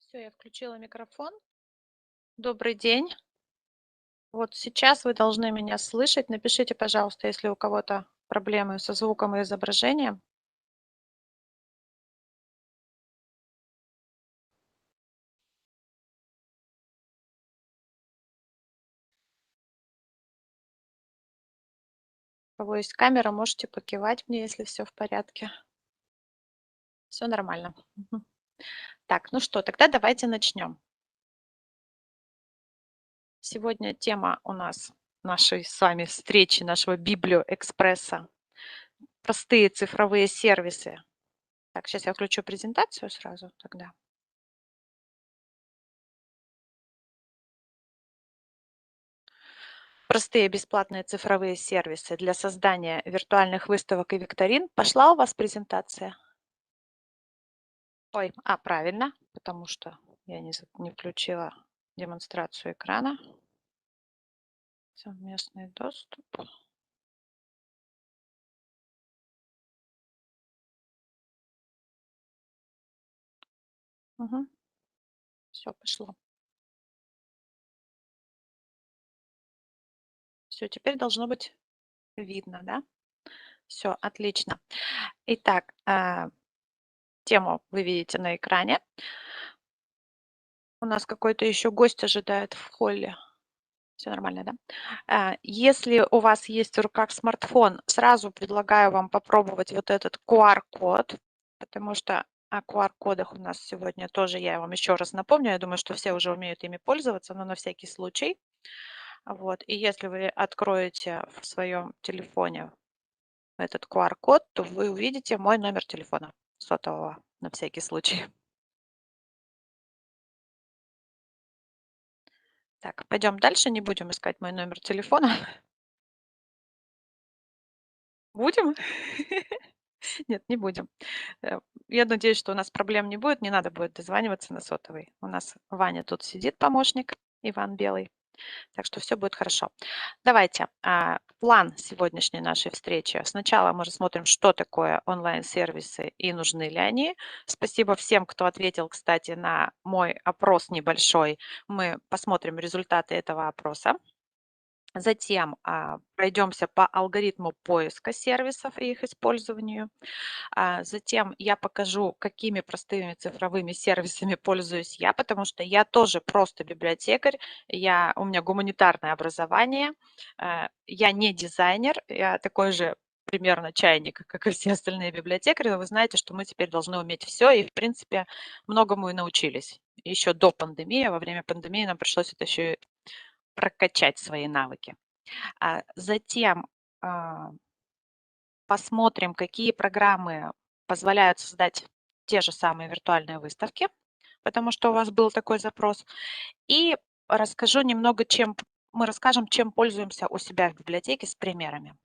Все, я включила микрофон. Добрый день. Вот сейчас вы должны меня слышать. Напишите, пожалуйста, если у кого-то проблемы со звуком и изображением. У кого есть камера, можете покивать мне, если все в порядке. Все нормально. Мгм. Так, ну что, тогда давайте начнем. Сегодня тема у нас нашей с вами встречи, нашего Библиоэкспресса. Простые цифровые сервисы. Так, сейчас я включу презентацию сразу тогда. Простые бесплатные цифровые сервисы для создания виртуальных выставок и викторин. Пошла у вас презентация? Ой, правильно, потому что я не включила демонстрацию экрана. Совместный доступ. Угу. Все, пошло. Все, теперь должно быть видно, да? Все, отлично. Итак, тему вы видите на экране. У нас какой-то еще гость ожидает в холле. Все нормально, да? Если у вас есть в руках смартфон, сразу предлагаю вам попробовать вот этот QR-код, потому что о QR-кодах у нас сегодня тоже, я вам еще раз напомню, я думаю, что все уже умеют ими пользоваться, но на всякий случай. Вот. И если вы откроете в своем телефоне этот QR-код, то вы увидите мой номер телефона сотового на всякий случай. Так, пойдем дальше, не будем искать мой номер телефона. Будем? Нет, не будем. Я надеюсь, что у нас проблем не будет, не надо будет дозваниваться на сотовый. У нас Ваня тут сидит, помощник, Иван Белый, так что все будет хорошо. Давайте, план сегодняшней нашей встречи. Сначала мы рассмотрим, что такое онлайн-сервисы и нужны ли они. Спасибо всем, кто ответил, кстати, на мой опрос небольшой. Мы посмотрим результаты этого опроса. Затем пройдемся по алгоритму поиска сервисов и их использованию. Затем я покажу, какими простыми цифровыми сервисами пользуюсь я, потому что я тоже просто библиотекарь, у меня гуманитарное образование, я не дизайнер, я такой же примерно чайник, как и все остальные библиотекари, но вы знаете, что мы теперь должны уметь все, и, в принципе, многому и научились. Еще до пандемии, во время пандемии нам пришлось это еще и прокачать свои навыки. Затем посмотрим, какие программы позволяют создать те же самые виртуальные выставки, потому что у вас был такой запрос. И расскажу немного, мы расскажем, чем пользуемся у себя в библиотеке с примерами.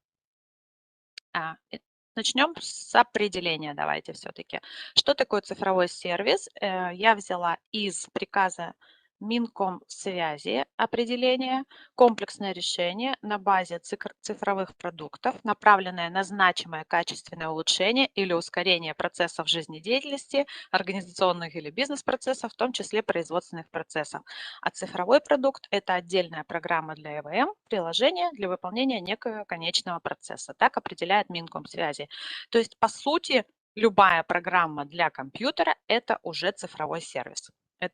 Начнем с определения, давайте все-таки. Что такое цифровой сервис? Я взяла из приказа Минкомсвязи определение, комплексное решение на базе цифровых продуктов, направленное на значимое качественное улучшение или ускорение процессов жизнедеятельности, организационных или бизнес-процессов, в том числе производственных процессов. А цифровой продукт – это отдельная программа для ЭВМ, приложение для выполнения некого конечного процесса. Так определяет Минкомсвязи. То есть, по сути, любая программа для компьютера – это уже цифровой сервис.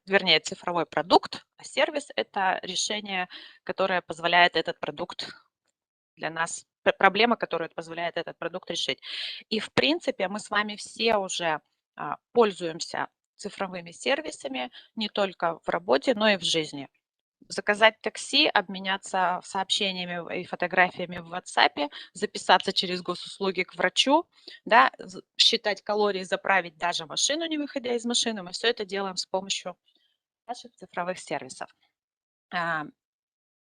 Вернее, цифровой продукт, а сервис – это решение, которое позволяет этот продукт для нас, проблема, которая позволяет этот продукт решить. И, в принципе, мы с вами все уже пользуемся цифровыми сервисами не только в работе, но и в жизни. Заказать такси, обменяться сообщениями и фотографиями в WhatsApp, записаться через госуслуги к врачу, да, считать калории, заправить даже машину, не выходя из машины. Мы все это делаем с помощью наших цифровых сервисов.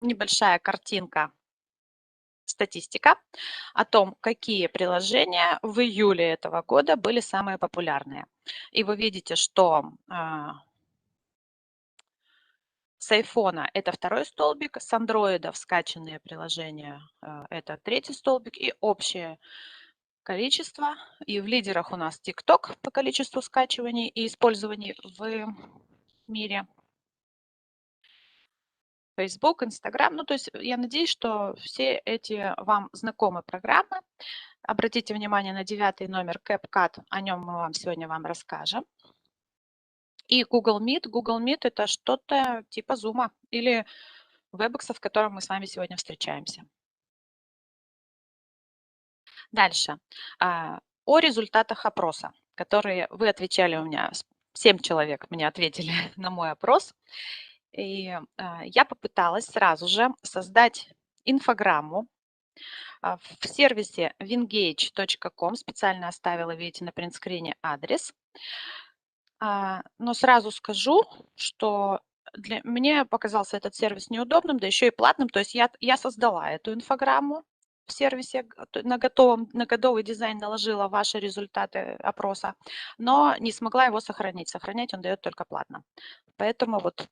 Небольшая картинка, статистика о том, какие приложения в июле этого года были самые популярные. И вы видите, что с айфона это второй столбик, с андроидов скачанные приложения это третий столбик, и общее количество. И в лидерах у нас TikTok по количеству скачиваний и использований в мире. Facebook, Instagram. Ну, то есть я надеюсь, что все эти вам знакомы программы. Обратите внимание на 9 номер CapCut, о нем мы сегодня вам расскажем. И Google Meet. Google Meet – это что-то типа Zoom или WebEx, в котором мы с вами сегодня встречаемся. Дальше. О результатах опроса, которые вы отвечали у меня, 7 человек мне ответили на мой опрос. И я попыталась сразу же создать инфограмму в сервисе wingage.com. Специально оставила, видите, на принтскрине адрес. Но сразу скажу, что мне показался этот сервис неудобным, да еще и платным. То есть я создала эту инфограмму в сервисе, на готовый дизайн наложила ваши результаты опроса, но не смогла его сохранить. Сохранять он дает только платно. Поэтому вот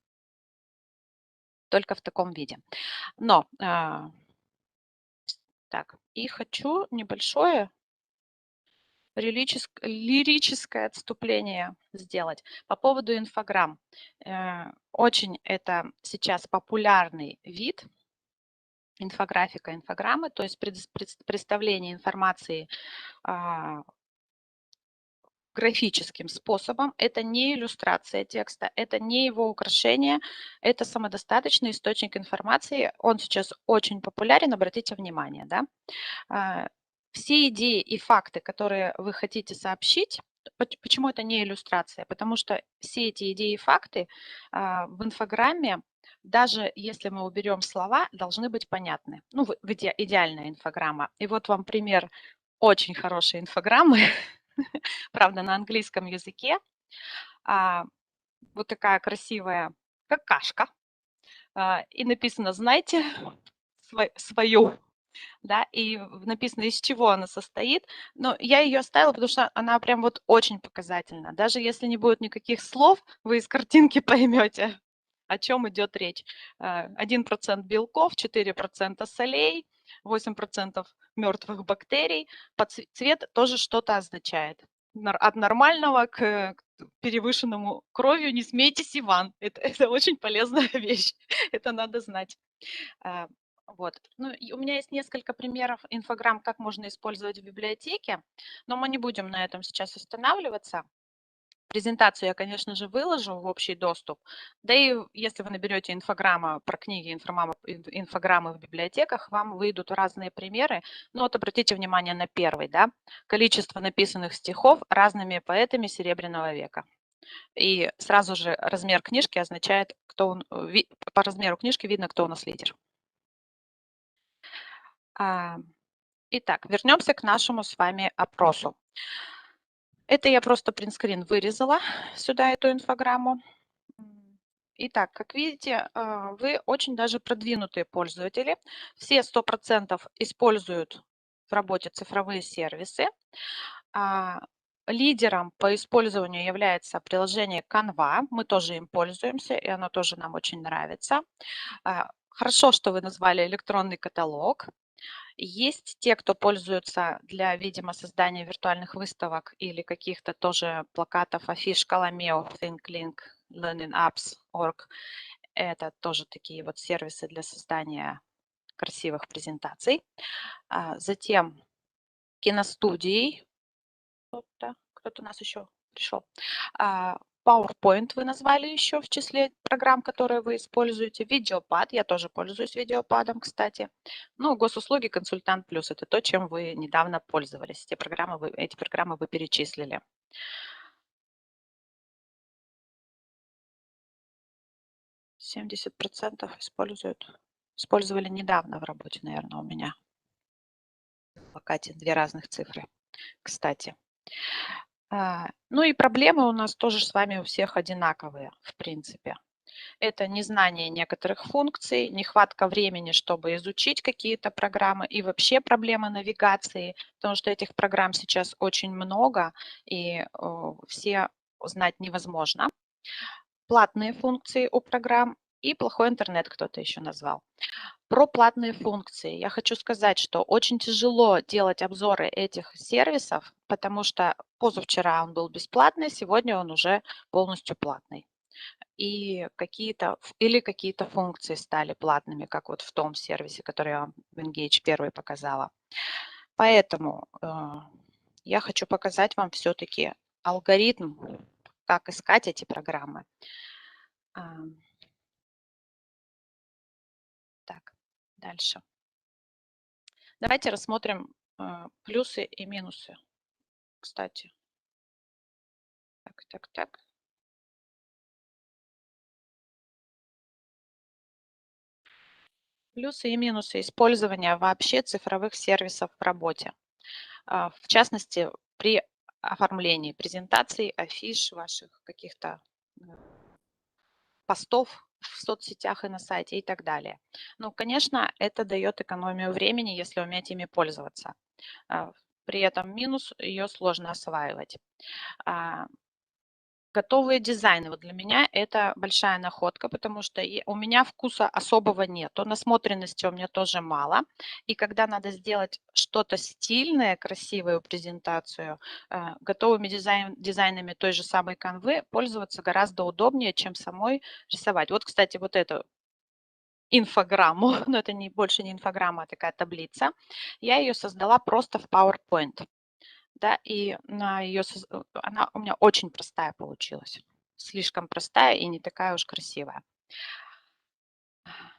только в таком виде. Но так, и хочу небольшое лирическое отступление сделать по поводу инфограмм. Очень это сейчас популярный вид инфографика, инфограммы, то есть представление информации графическим способом. Это не иллюстрация текста, это не его украшение, это самодостаточный источник информации. Он сейчас очень популярен, обратите внимание, да. Все идеи и факты, которые вы хотите сообщить, почему это не иллюстрация? Потому что все эти идеи и факты в инфограмме, даже если мы уберем слова, должны быть понятны. Ну, идеальная инфограмма. И вот вам пример очень хорошей инфограммы, правда, на английском языке. Вот такая красивая какашка. И написано, знаете, свою. Да, и написано, из чего она состоит. Но я ее оставила, потому что она прям вот очень показательна. Даже если не будет никаких слов, вы из картинки поймете, о чем идет речь. 1% белков, 4% солей, 8% мертвых бактерий. Цвет тоже что-то означает. От нормального к перевышенному кровью не смейтесь, Иван. Это очень полезная вещь. Это надо знать. Вот. Ну, и у меня есть несколько примеров инфограмм, как можно использовать в библиотеке, но мы не будем на этом сейчас останавливаться. Презентацию я, конечно же, выложу в общий доступ. Да и если вы наберете инфограмма про книги, инфограммы в библиотеках, вам выйдут разные примеры. Ну вот обратите внимание на первый, да, количество написанных стихов разными поэтами Серебряного века. И сразу же размер книжки означает, по размеру книжки видно, кто у нас лидер. Итак, вернемся к нашему с вами опросу. Это я просто принтскрин вырезала сюда эту инфограмму. Итак, как видите, вы очень даже продвинутые пользователи. Все 100% используют в работе цифровые сервисы. Лидером по использованию является приложение Canva. Мы тоже им пользуемся, и оно тоже нам очень нравится. Хорошо, что вы назвали электронный каталог. Есть те, кто пользуется для, видимо, создания виртуальных выставок или каких-то тоже плакатов, афиш, Calameo, ThinkLink, Learning Apps, Org. Это тоже такие вот сервисы для создания красивых презентаций. Затем киностудии. Кто-то у нас еще пришел. PowerPoint вы назвали еще в числе программ, которые вы используете. Видеопад, я тоже пользуюсь видеопадом, кстати. Ну, госуслуги, консультант плюс, это то, чем вы недавно пользовались. Эти программы вы перечислили. %70% использовали недавно в работе, наверное, у меня. В плакате 2 разных цифры, кстати. Ну и проблемы у нас тоже с вами у всех одинаковые, в принципе. Это незнание некоторых функций, нехватка времени, чтобы изучить какие-то программы и вообще проблемы навигации, потому что этих программ сейчас очень много и все узнать невозможно. Платные функции у программ и плохой интернет кто-то еще назвал. Про платные функции я хочу сказать, что очень тяжело делать обзоры этих сервисов, потому что позавчера он был бесплатный, сегодня он уже полностью платный. и какие-то функции стали платными, как вот в том сервисе, который я вам в Engage 1 показала. Поэтому я хочу показать вам все-таки алгоритм, как искать эти программы. Так, дальше. Давайте рассмотрим плюсы и минусы, кстати. Так. Плюсы и минусы использования вообще цифровых сервисов в работе. В частности, при оформлении презентаций, афиш, ваших каких-то постов в соцсетях и на сайте и так далее. Ну, конечно, это дает экономию времени, если уметь ими пользоваться. При этом минус – ее сложно осваивать. Готовые дизайны. Вот для меня это большая находка, потому что у меня вкуса особого нету, насмотренности у меня тоже мало. И когда надо сделать что-то стильное, красивую презентацию, готовыми дизайнами той же самой канвы пользоваться гораздо удобнее, чем самой рисовать. Вот, кстати, вот эту инфограмму, но это больше не инфограмма, а такая таблица, я ее создала просто в PowerPoint. Да, и она у меня очень простая получилась. Слишком простая и не такая уж красивая.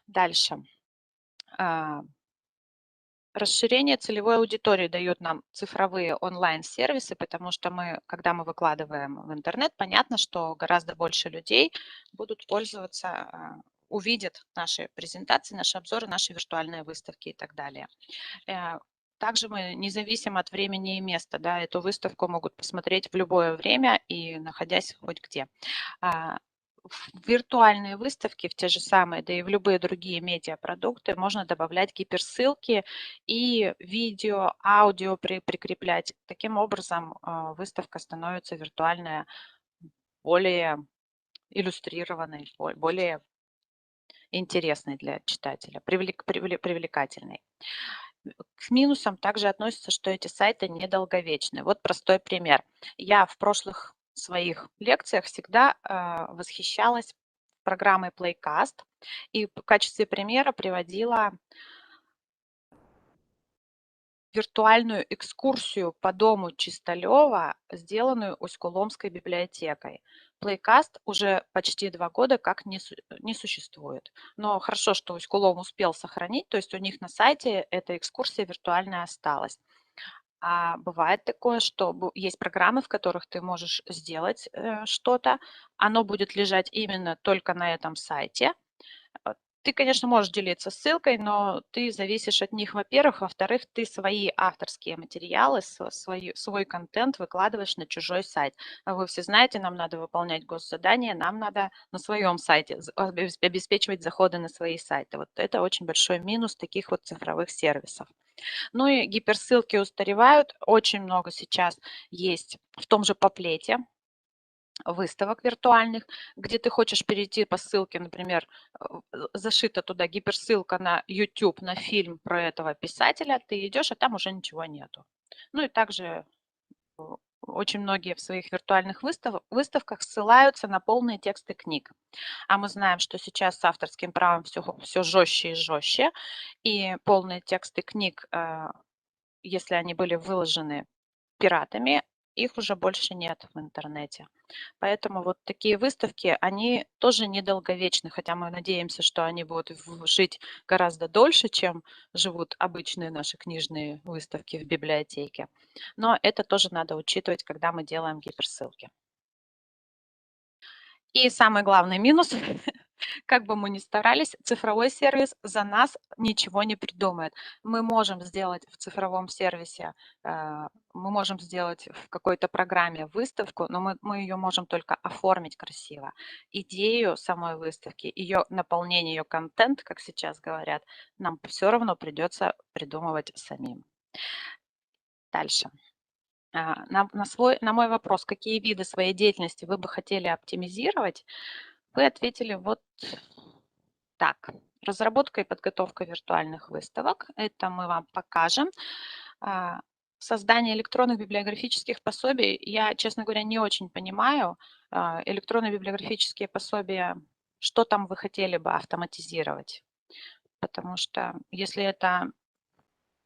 Дальше. Расширение целевой аудитории дает нам цифровые онлайн-сервисы, потому что когда мы выкладываем в интернет, понятно, что гораздо больше людей будут пользоваться, увидят наши презентации, наши обзоры, наши виртуальные выставки и так далее. Также мы не зависим от времени и места, да, эту выставку могут посмотреть в любое время и находясь хоть где. В виртуальные выставки, в те же самые, да и в любые другие медиапродукты можно добавлять гиперссылки и видео, аудио прикреплять. Таким образом, выставка становится виртуальная более иллюстрированной, более интересной для читателя, привлекательной. К минусам также относится, что эти сайты недолговечны. Вот простой пример. Я в прошлых своих лекциях всегда восхищалась программой Playcast и в качестве примера приводила виртуальную экскурсию по дому Чисталева, сделанную Усть-Куломской библиотекой. Playcast уже почти 2 года как не существует. Но хорошо, что Усть-Кулом успел сохранить, то есть у них на сайте эта экскурсия виртуальная осталась. А бывает такое, что есть программы, в которых ты можешь сделать что-то, оно будет лежать именно только на этом сайте. Ты, конечно, можешь делиться ссылкой, но ты зависишь от них, во-первых. Во-вторых, ты свои авторские материалы, свой контент выкладываешь на чужой сайт. Вы все знаете, нам надо выполнять госзадания, нам надо на своем сайте обеспечивать заходы на свои сайты. Вот это очень большой минус таких вот цифровых сервисов. Ну и гиперссылки устаревают. Очень много сейчас есть в том же Поплете выставок виртуальных, где ты хочешь перейти по ссылке, например, зашита туда гиперссылка на YouTube, на фильм про этого писателя, ты идешь, а там уже ничего нету. Ну и также очень многие в своих виртуальных выставках ссылаются на полные тексты книг. А мы знаем, что сейчас с авторским правом все жестче и жестче, и полные тексты книг, если они были выложены пиратами, их уже больше нет в интернете. Поэтому вот такие выставки, они тоже недолговечны, хотя мы надеемся, что они будут жить гораздо дольше, чем живут обычные наши книжные выставки в библиотеке. Но это тоже надо учитывать, когда мы делаем гиперссылки. И самый главный минус, как бы мы ни старались, цифровой сервис за нас ничего не придумает. Мы можем сделать в цифровом сервисе, мы можем сделать в какой-то программе выставку, но мы ее можем только оформить красиво. Идею самой выставки, ее наполнение, ее контент, как сейчас говорят, нам все равно придется придумывать самим. Дальше. На мой вопрос, какие виды своей деятельности вы бы хотели оптимизировать, вы ответили вот так. Разработка и подготовка виртуальных выставок. Это мы вам покажем. Создание электронных библиографических пособий. Я, честно говоря, не очень понимаю, электронные библиографические пособия, что там вы хотели бы автоматизировать? Потому что если это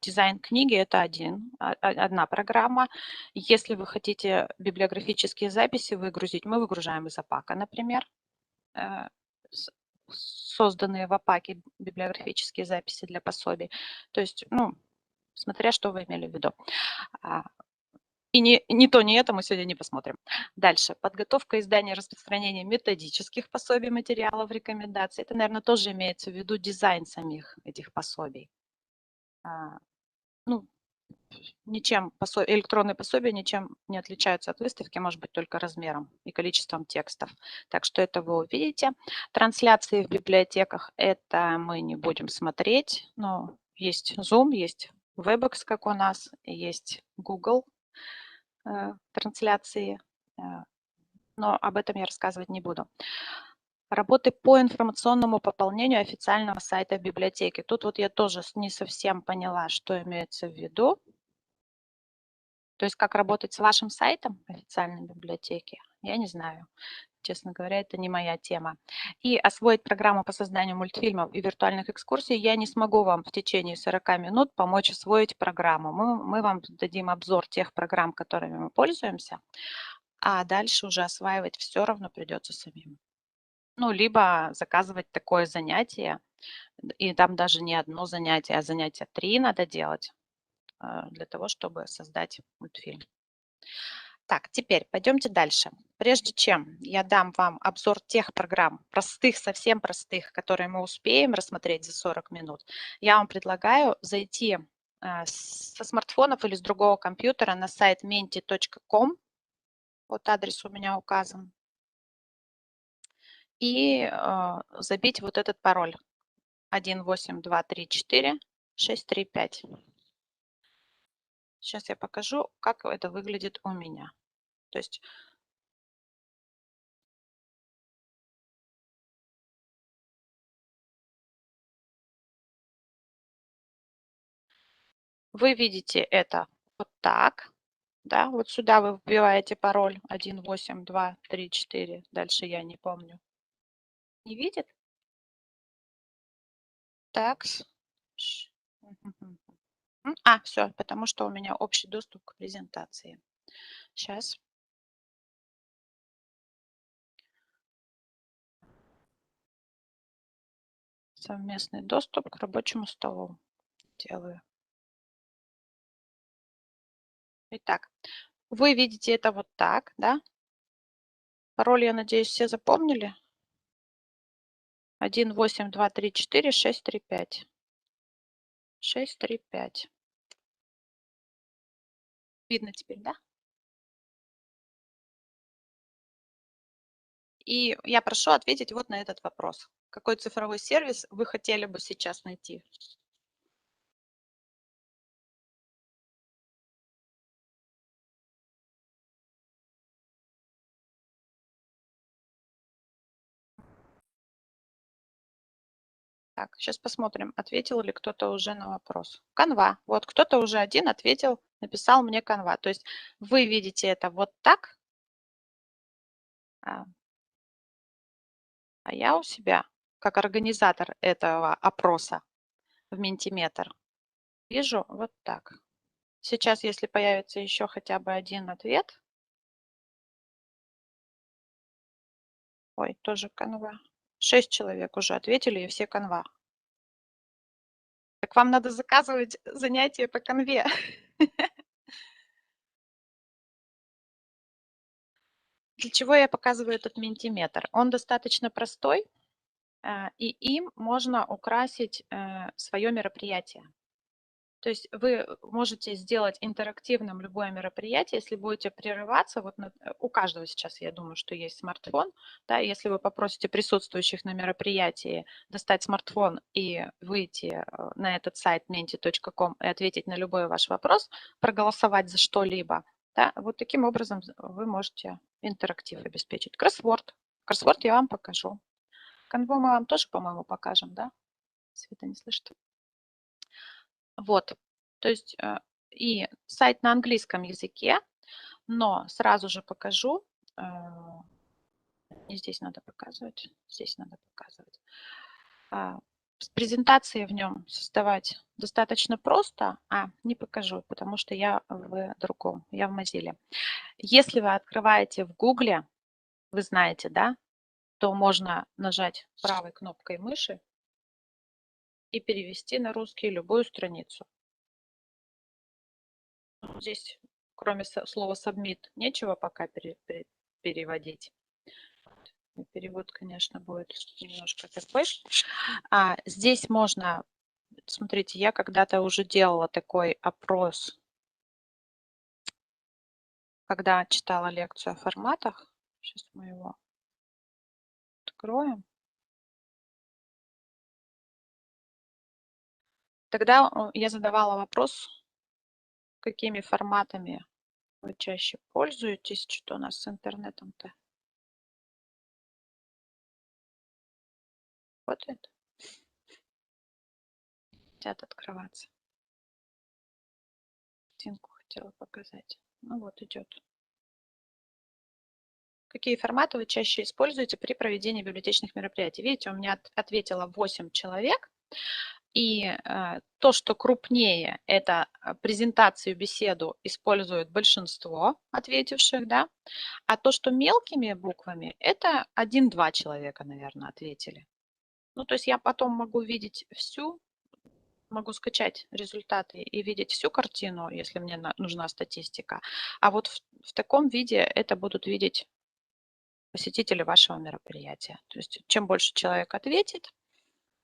дизайн книги, это одна программа. Если вы хотите библиографические записи выгрузить, мы выгружаем из Апака, например, э, созданные в Апаке библиографические записи для пособий. То есть, ну, смотря что вы имели в виду. И ни то, ни это мы сегодня не посмотрим. Дальше. Подготовка издания и распространения методических пособий, материалов, рекомендаций. Это, наверное, тоже имеется в виду дизайн самих этих пособий. Ну, ничем электронные пособия ничем не отличаются от выставки, может быть, только размером и количеством текстов. Так что это вы увидите. Трансляции в библиотеках это мы не будем смотреть, но есть Zoom, есть Webex, как у нас, есть Google трансляции, но об этом я рассказывать не буду. Работы по информационному пополнению официального сайта библиотеки. Тут вот я тоже не совсем поняла, что имеется в виду. То есть как работать с вашим сайтом официальной библиотеки, я не знаю. Честно говоря, это не моя тема. И освоить программу по созданию мультфильмов и виртуальных экскурсий я не смогу вам в течение 40 минут помочь освоить программу. Мы вам дадим обзор тех программ, которыми мы пользуемся, а дальше уже осваивать все равно придется самим. Ну, либо заказывать такое занятие, и там даже не одно занятие, а занятия 3 надо делать для того, чтобы создать мультфильм. Так, теперь пойдемте дальше. Прежде чем я дам вам обзор тех программ, простых, совсем простых, которые мы успеем рассмотреть за 40 минут, я вам предлагаю зайти со смартфонов или с другого компьютера на сайт menti.com. Вот адрес у меня указан. И забить вот этот пароль 18234-635. Сейчас я покажу, как это выглядит у меня. То есть вы видите это вот так, да, вот сюда вы вбиваете пароль 18234, дальше я не помню. Не видит? Так. Все, потому что у меня общий доступ к презентации. Сейчас. Совместный доступ к рабочему столу делаю. Итак, вы видите это вот так, да? Пароль, я надеюсь, все запомнили? 18234-635. 635. Видно теперь, да? И я прошу ответить вот на этот вопрос. Какой цифровой сервис вы хотели бы сейчас найти? Так, сейчас посмотрим, ответил ли кто-то уже на вопрос. Canva. Вот кто-то уже один ответил, написал мне Canva. То есть вы видите это вот так, а я у себя, как организатор этого опроса в Mentimeter, вижу вот так. Сейчас, если появится еще хотя бы один ответ, ой, тоже Canva. 6 человек уже ответили, и все Canva. Так вам надо заказывать занятия по конве. Для чего я показываю этот ментиметр? Он достаточно простой, и им можно украсить свое мероприятие. То есть вы можете сделать интерактивным любое мероприятие, если будете прерываться. Вот у каждого сейчас, я думаю, что есть смартфон. Да, если вы попросите присутствующих на мероприятии достать смартфон и выйти на этот сайт menti.com и ответить на любой ваш вопрос, проголосовать за что-либо, да, вот таким образом вы можете интерактив обеспечить. Кроссворд. Кроссворд я вам покажу. Канву мы вам тоже, по-моему, покажем, да? Света не слышит. Вот, то есть и сайт на английском языке, но сразу же покажу, Не здесь надо показывать, здесь надо показывать. С презентацией в нем создавать достаточно просто. Не покажу, потому что я в другом, я в Mozilla. Если вы открываете в Гугле, вы знаете, да, то можно нажать правой кнопкой мыши и перевести на русский любую страницу. Здесь, кроме слова submit, нечего пока переводить. Перевод, конечно, будет немножко такой. Здесь можно, смотрите, я когда-то уже делала такой опрос, когда читала лекцию о форматах. Сейчас мы его откроем. Тогда я задавала вопрос, какими форматами вы чаще пользуетесь, что у нас с интернетом-то. Работает? Хотят открываться. Картинку хотела показать. Ну вот идет. Какие форматы вы чаще используете при проведении библиотечных мероприятий? Видите, у меня ответило 8 человек. И то, что крупнее, это презентацию, беседу использует большинство ответивших, да, а то, что мелкими буквами, это 1-2 человека, наверное, ответили. Ну, то есть я потом могу видеть могу скачать результаты и видеть всю картину, если мне нужна статистика. А вот в таком виде это будут видеть посетители вашего мероприятия. То есть чем больше человек ответит,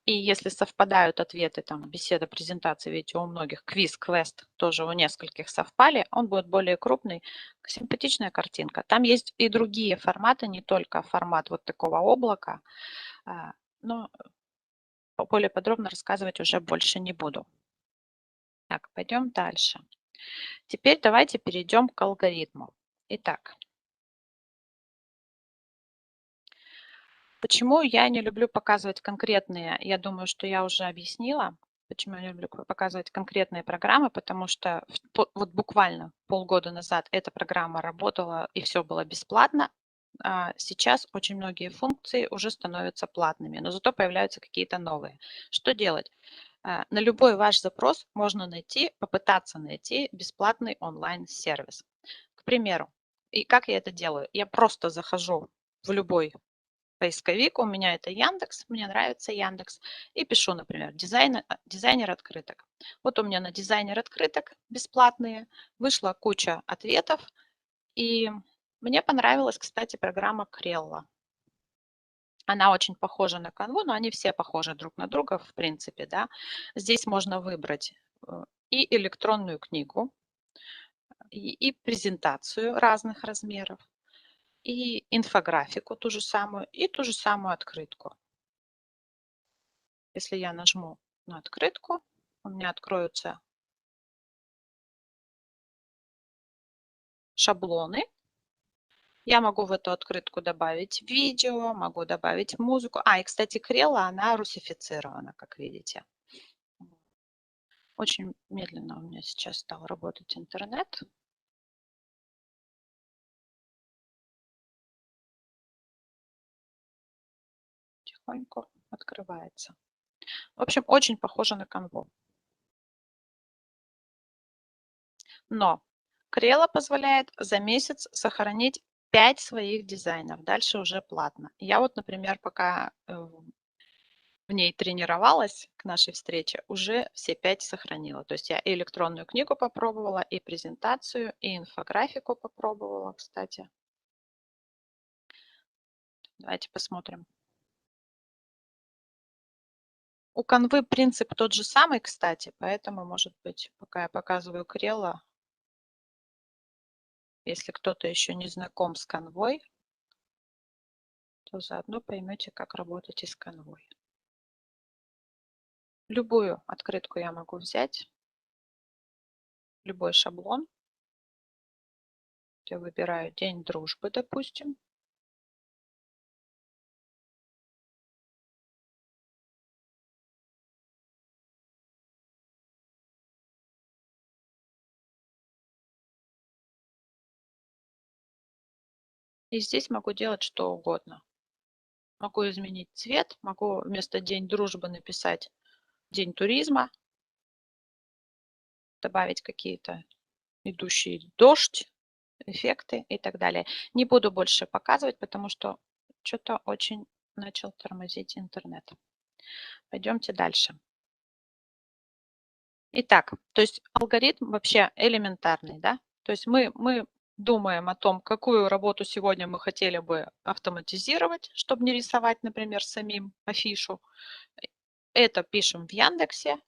и если совпадают ответы, там, беседа, презентация, видите, у многих квиз, квест тоже у нескольких совпали, он будет более крупный, симпатичная картинка. Там есть и другие форматы, не только формат вот такого облака, но более подробно рассказывать уже больше не буду. Так, пойдем дальше. Теперь давайте перейдем к алгоритму. Итак, почему я не люблю показывать конкретные, я думаю, что я уже объяснила, почему я не люблю показывать конкретные программы, потому что вот буквально полгода назад эта программа работала и все было бесплатно, а сейчас очень многие функции уже становятся платными, но зато появляются какие-то новые. Что делать? На любой ваш запрос можно попытаться найти бесплатный онлайн-сервис. К примеру, и как я это делаю? Я просто захожу в любой поисковик, у меня это Яндекс, мне нравится Яндекс, и пишу, например, дизайнер открыток. Вот у меня на дизайнер открыток бесплатные вышла куча ответов, и мне понравилась, кстати, программа Крелла. Она очень похожа на Canva, но они все похожи друг на друга, в принципе, да. Здесь можно выбрать и электронную книгу, и презентацию разных размеров, и инфографику ту же самую, и ту же самую открытку. Если я нажму на открытку, у меня откроются шаблоны. Я могу в эту открытку добавить видео, могу добавить музыку. И, кстати, Крелла, она русифицирована, как видите. Очень медленно у меня сейчас стал работать интернет. Тихонько открывается. В общем, очень похоже на Canva. Но Крелла позволяет за месяц сохранить 5 своих дизайнов. Дальше уже платно. Я вот, например, пока в ней тренировалась к нашей встрече, уже все 5 сохранила. То есть я и электронную книгу попробовала, и презентацию, и инфографику попробовала, кстати. Давайте посмотрим. У Canva принцип тот же самый, кстати, поэтому, может быть, пока я показываю Крелла, если кто-то еще не знаком с Canva, то заодно поймете, как работать и с Canva. Любую открытку я могу взять, любой шаблон. Я выбираю День дружбы, допустим. И здесь могу делать что угодно. Могу изменить цвет, могу вместо День дружбы написать День туризма, добавить какие-то идущий дождь, эффекты и так далее. Не буду больше показывать, потому что что-то очень начал тормозить интернет. Пойдемте дальше. Итак, то есть алгоритм вообще элементарный, да? То есть мы думаем о том, какую работу сегодня мы хотели бы автоматизировать, чтобы не рисовать, например, самим афишу. Это пишем в Яндексе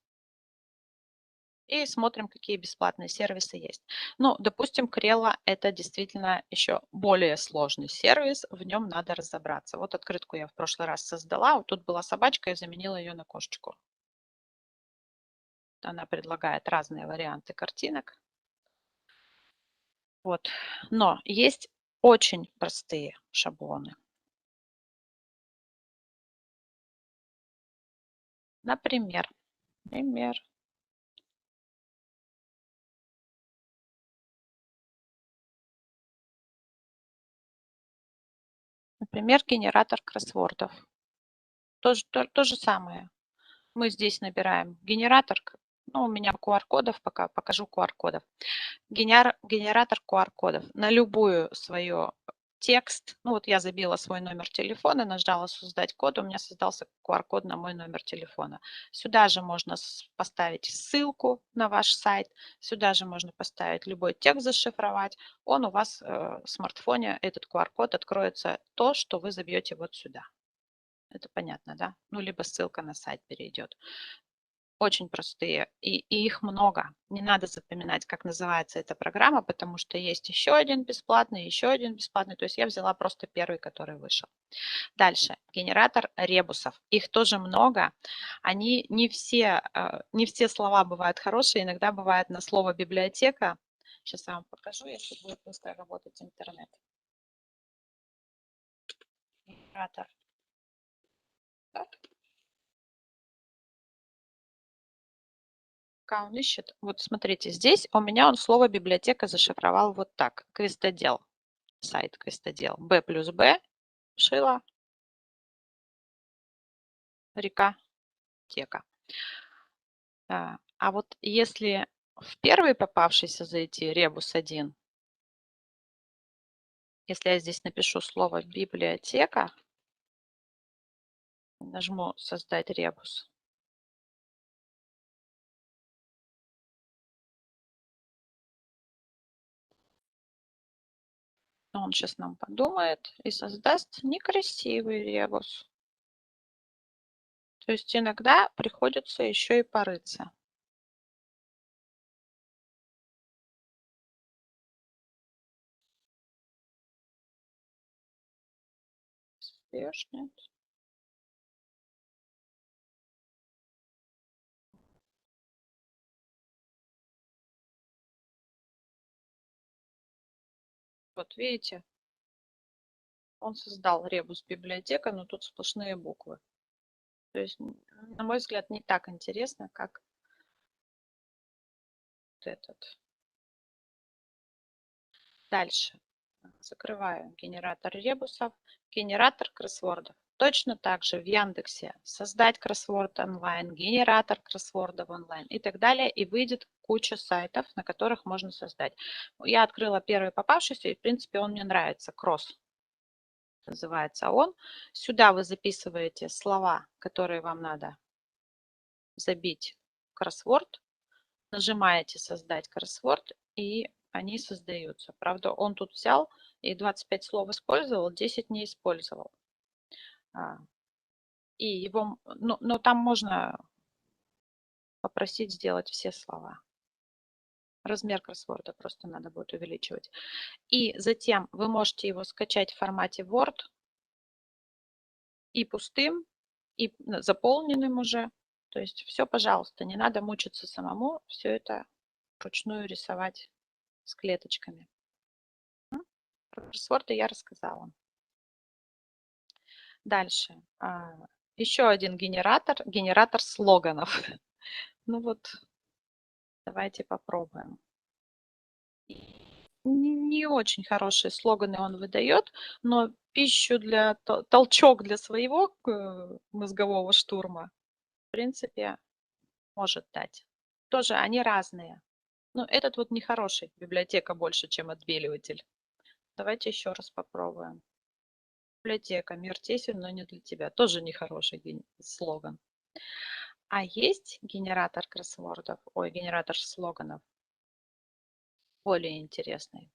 и смотрим, какие бесплатные сервисы есть. Ну, допустим, Крелла – это действительно еще более сложный сервис, в нем надо разобраться. Вот открытку я в прошлый раз создала, вот тут была собачка, я заменила ее на кошечку. Она предлагает разные варианты картинок. Вот. Но есть очень простые шаблоны. Например, генератор кроссвордов. То же самое. Мы здесь набираем генератор, ну, у меня QR-кодов, пока покажу QR-кодов. Генератор QR-кодов на любую свою текст. Ну, вот я забила свой номер телефона, нажала создать код, у меня создался QR-код на мой номер телефона. Сюда же можно поставить ссылку на ваш сайт, сюда же можно поставить любой текст, зашифровать. Он у вас в смартфоне, этот QR-код откроется то, что вы забьете вот сюда. Это понятно, да? Ну, либо ссылка на сайт перейдет. Очень простые, и их много. Не надо запоминать, как называется эта программа, потому что есть еще один бесплатный, еще один бесплатный. То есть я взяла просто первый, который вышел. Дальше. Генератор ребусов. Их тоже много. Они не все слова бывают хорошие. Иногда бывает на слово библиотека. Сейчас я вам покажу, если будет быстро работать интернет. Генератор. Так. Пока он ищет. Вот смотрите, здесь у меня он слово библиотека зашифровал вот так. Квестодел. Сайт Квестодел. Б плюс Б, Шила, река, тека. А вот если в первый попавшийся зайти, ребус 1, если я здесь напишу слово библиотека, нажму создать ребус, он сейчас нам подумает и создаст некрасивый ребус. То есть иногда приходится еще и порыться. Нет. Вот видите, он создал ребус библиотека, но тут сплошные буквы. То есть, на мой взгляд, не так интересно, как вот этот. Дальше. Закрываю генератор ребусов, генератор кроссвордов. Точно так же в Яндексе создать кроссворд онлайн, генератор кроссвордов онлайн и так далее. И выйдет куча сайтов, на которых можно создать. Я открыла первый попавшийся, и в принципе он мне нравится. Кросс называется он. Сюда вы записываете слова, которые вам надо забить в кроссворд. Нажимаете создать кроссворд, и они создаются. Правда, он тут взял и 25 слов использовал, 10 не использовал. И его, но там можно попросить сделать все слова. Размер кроссворда просто надо будет увеличивать. И затем вы можете его скачать в формате Word и пустым, и заполненным уже. То есть все, пожалуйста, не надо мучиться самому, все это вручную рисовать с клеточками. Про кроссворды я рассказала. Дальше. Еще один генератор слоганов. Ну вот, давайте попробуем. Не очень хорошие слоганы он выдает, но пищу для толчок для своего мозгового штурма, в принципе, может дать. Тоже они разные. Но этот вот нехороший, библиотека больше, чем отбеливатель. Давайте еще раз попробуем. Библиотека, мир тесен, но не для тебя. Тоже нехороший слоган. А есть генератор кроссвордов, ой, генератор слоганов, более интересный.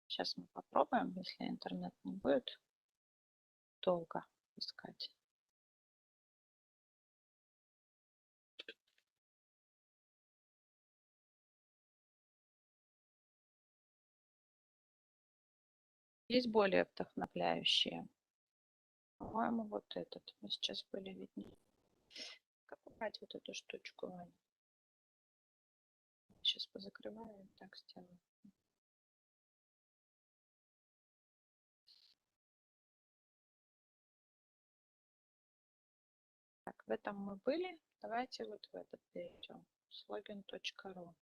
Сейчас мы попробуем, если интернет не будет долго искать. Есть более вдохновляющие. По-моему, вот этот. Мы сейчас были видны. Как убрать вот эту штучку, Ваня? Сейчас позакрываю и так сделаю. Так, в этом мы были. Давайте вот в этот перейдем. Слоган.ру.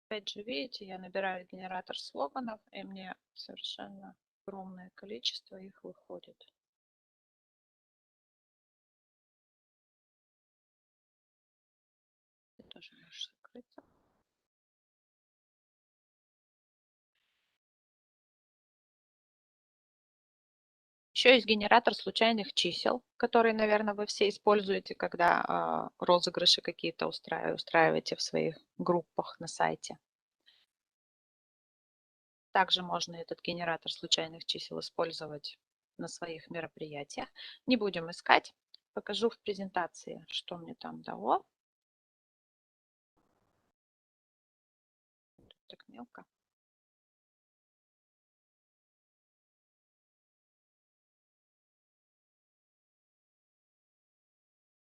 Опять же, видите, я набираю генератор слоганов, и мне совершенно огромное количество их выходит. Ты тоже можешь закрыться. Еще есть генератор случайных чисел, который, наверное, вы все используете, когда розыгрыши какие-то устраиваете в своих группах на сайте. Также можно этот генератор случайных чисел использовать на своих мероприятиях. Не будем искать. Покажу в презентации, что мне там дало. Так мелко.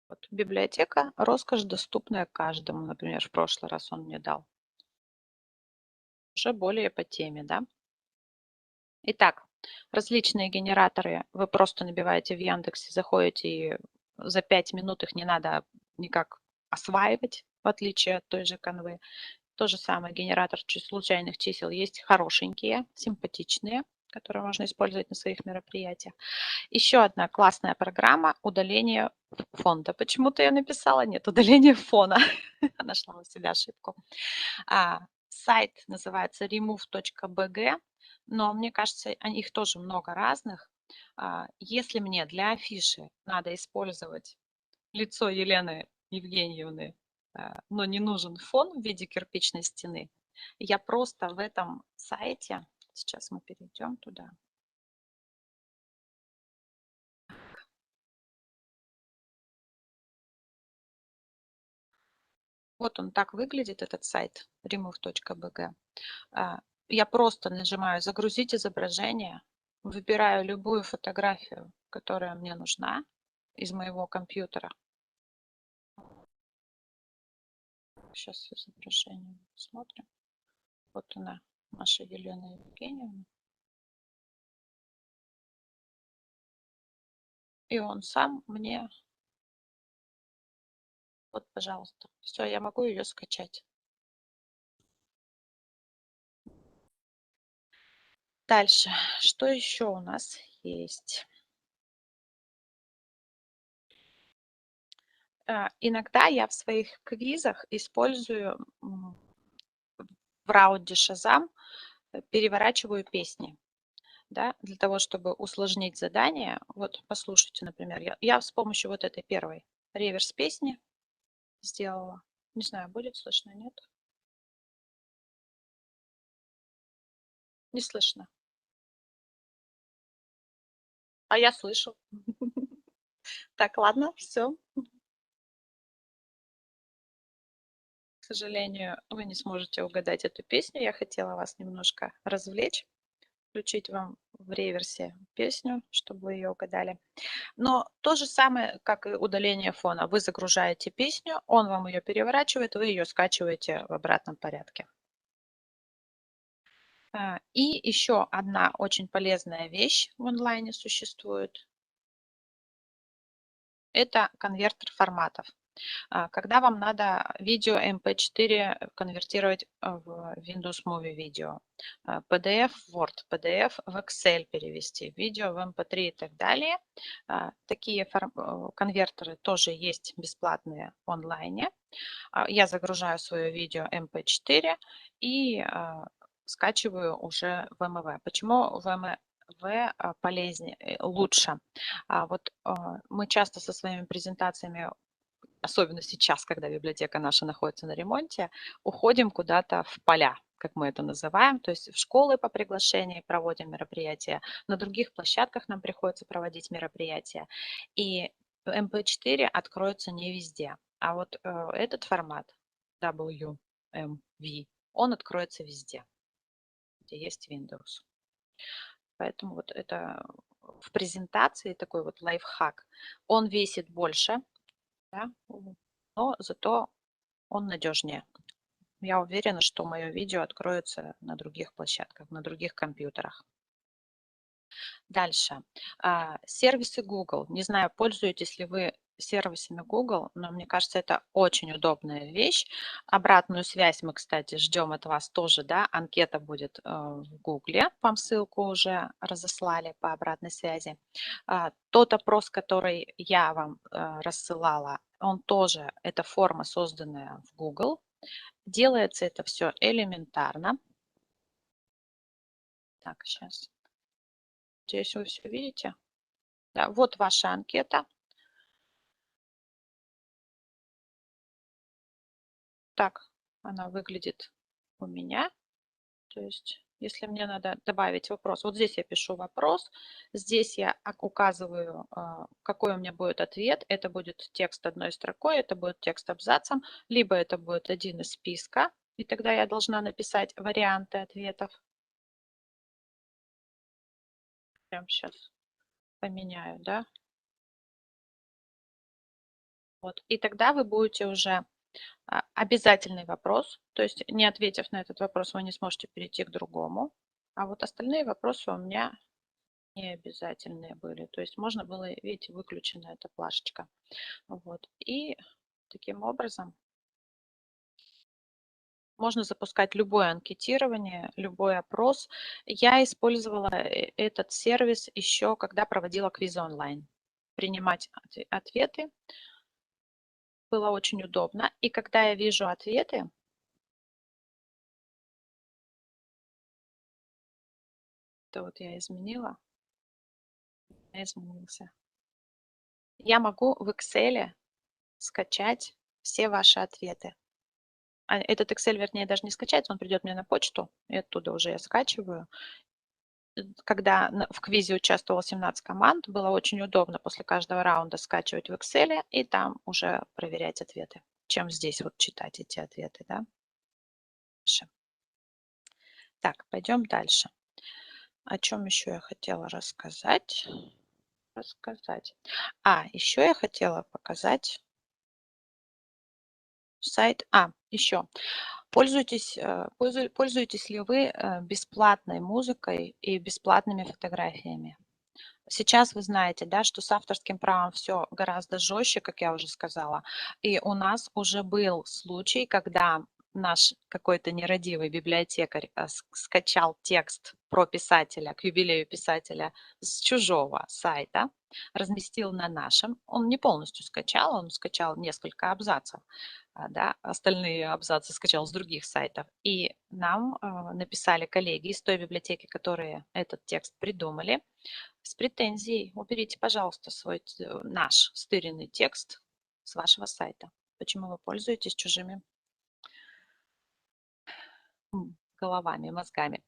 Вот библиотека «Роскошь, доступная каждому». Например, в прошлый раз он мне дал. Уже более по теме, да? Итак, различные генераторы вы просто набиваете в Яндексе, заходите и за 5 минут их не надо никак осваивать, в отличие от той же канвы. То же самое генератор случайных чисел. Есть хорошенькие, симпатичные, которые можно использовать на своих мероприятиях. Еще одна классная программа удаление фонда. Почему-то я написала нет, удаление фона. Нашла у себя ошибку. Сайт называется remove.bg, но мне кажется, их тоже много разных. Если мне для афиши надо использовать лицо Елены Евгеньевны, но не нужен фон в виде кирпичной стены, я просто в этом сайте, сейчас мы перейдем туда. Вот он так выглядит, этот сайт remove.bg. Я просто нажимаю «Загрузить изображение», выбираю любую фотографию, которая мне нужна из моего компьютера. Сейчас изображение смотрим. Вот она, наша Елена Евгеньевна. И он сам мне... Вот, пожалуйста. Все, я могу ее скачать. Дальше. Что еще у нас есть? Иногда я в своих квизах использую в раунде Шазам, переворачиваю песни. Да, для того, чтобы усложнить задание. Вот послушайте, например, я с помощью вот этой первой реверс песни сделала. Не знаю, будет слышно, нет? Не слышно. А я слышу. Так, ладно, все. К сожалению, вы не сможете угадать эту песню. Я хотела вас немножко развлечь, включить вам в реверсе песню, чтобы вы ее угадали. Но то же самое, как и удаление фона. Вы загружаете песню, он вам ее переворачивает, вы ее скачиваете в обратном порядке. И еще одна очень полезная вещь в онлайне существует. Это конвертер форматов. Когда вам надо видео MP4 конвертировать в Windows Movie видео, PDF в Word, PDF в Excel перевести, видео в MP3 и так далее. Такие конвертеры тоже есть бесплатные в онлайне. Я загружаю свое видео MP4 и скачиваю уже в MEV. Почему в MEV полезнее, лучше? Вот мы часто со своими презентациями, особенно сейчас, когда библиотека наша находится на ремонте, уходим куда-то в поля, как мы это называем, то есть в школы по приглашению проводим мероприятия, на других площадках нам приходится проводить мероприятия. И MP4 откроется не везде, а вот этот формат WMV, он откроется везде, где есть Windows. Поэтому вот это в презентации такой вот лайфхак. Он весит больше, да, но зато он надежнее. Я уверена, что мое видео откроется на других площадках, на других компьютерах. Дальше. Сервисы Google. Не знаю, пользуетесь ли вы сервисами Google, но мне кажется, это очень удобная вещь. Обратную связь мы, кстати, ждем от вас тоже, да, анкета будет в Google, вам ссылку уже разослали по обратной связи. Тот опрос, который я вам рассылала, он тоже, это форма, созданная в Google. Делается это все элементарно. Так, сейчас. Надеюсь, вы все видите. Да, вот ваша анкета. Так она выглядит у меня. То есть, если мне надо добавить вопрос, вот здесь я пишу вопрос, здесь я указываю, какой у меня будет ответ. Это будет текст одной строкой, это будет текст абзацем, либо это будет один из списка, и тогда я должна написать варианты ответов. Прямо сейчас поменяю, да. Вот. И тогда вы будете уже обязательный вопрос, то есть не ответив на этот вопрос, вы не сможете перейти к другому. А вот остальные вопросы у меня не обязательные были. То есть можно было, видите, выключена эта плашечка. Вот. И таким образом можно запускать любое анкетирование, любой опрос. Я использовала этот сервис еще, когда проводила квизы онлайн. Принимать ответы было очень удобно. И когда я вижу ответы, то вот я изменила, изменился. Я могу в Excel скачать все ваши ответы. Этот Excel, вернее, даже не скачается, он придет мне на почту, и оттуда уже я скачиваю. Когда в квизе участвовало 17 команд, было очень удобно после каждого раунда скачивать в Excel и там уже проверять ответы, чем здесь вот читать эти ответы, да. Так, пойдем дальше. О чем еще я хотела рассказать? Еще я хотела показать сайт. Еще. Пользуетесь ли вы бесплатной музыкой и бесплатными фотографиями? Сейчас вы знаете, да, что с авторским правом все гораздо жестче, как я уже сказала. И у нас уже был случай, когда наш какой-то нерадивый библиотекарь скачал текст про писателя, к юбилею писателя с чужого сайта, разместил на нашем. Он не полностью скачал, он скачал несколько абзацев, да, остальные абзацы скачал с других сайтов. И нам написали коллеги из той библиотеки, которые этот текст придумали, с претензией: уберите, пожалуйста, наш стыренный текст с вашего сайта. Почему вы пользуетесь чужими головами, мозгами?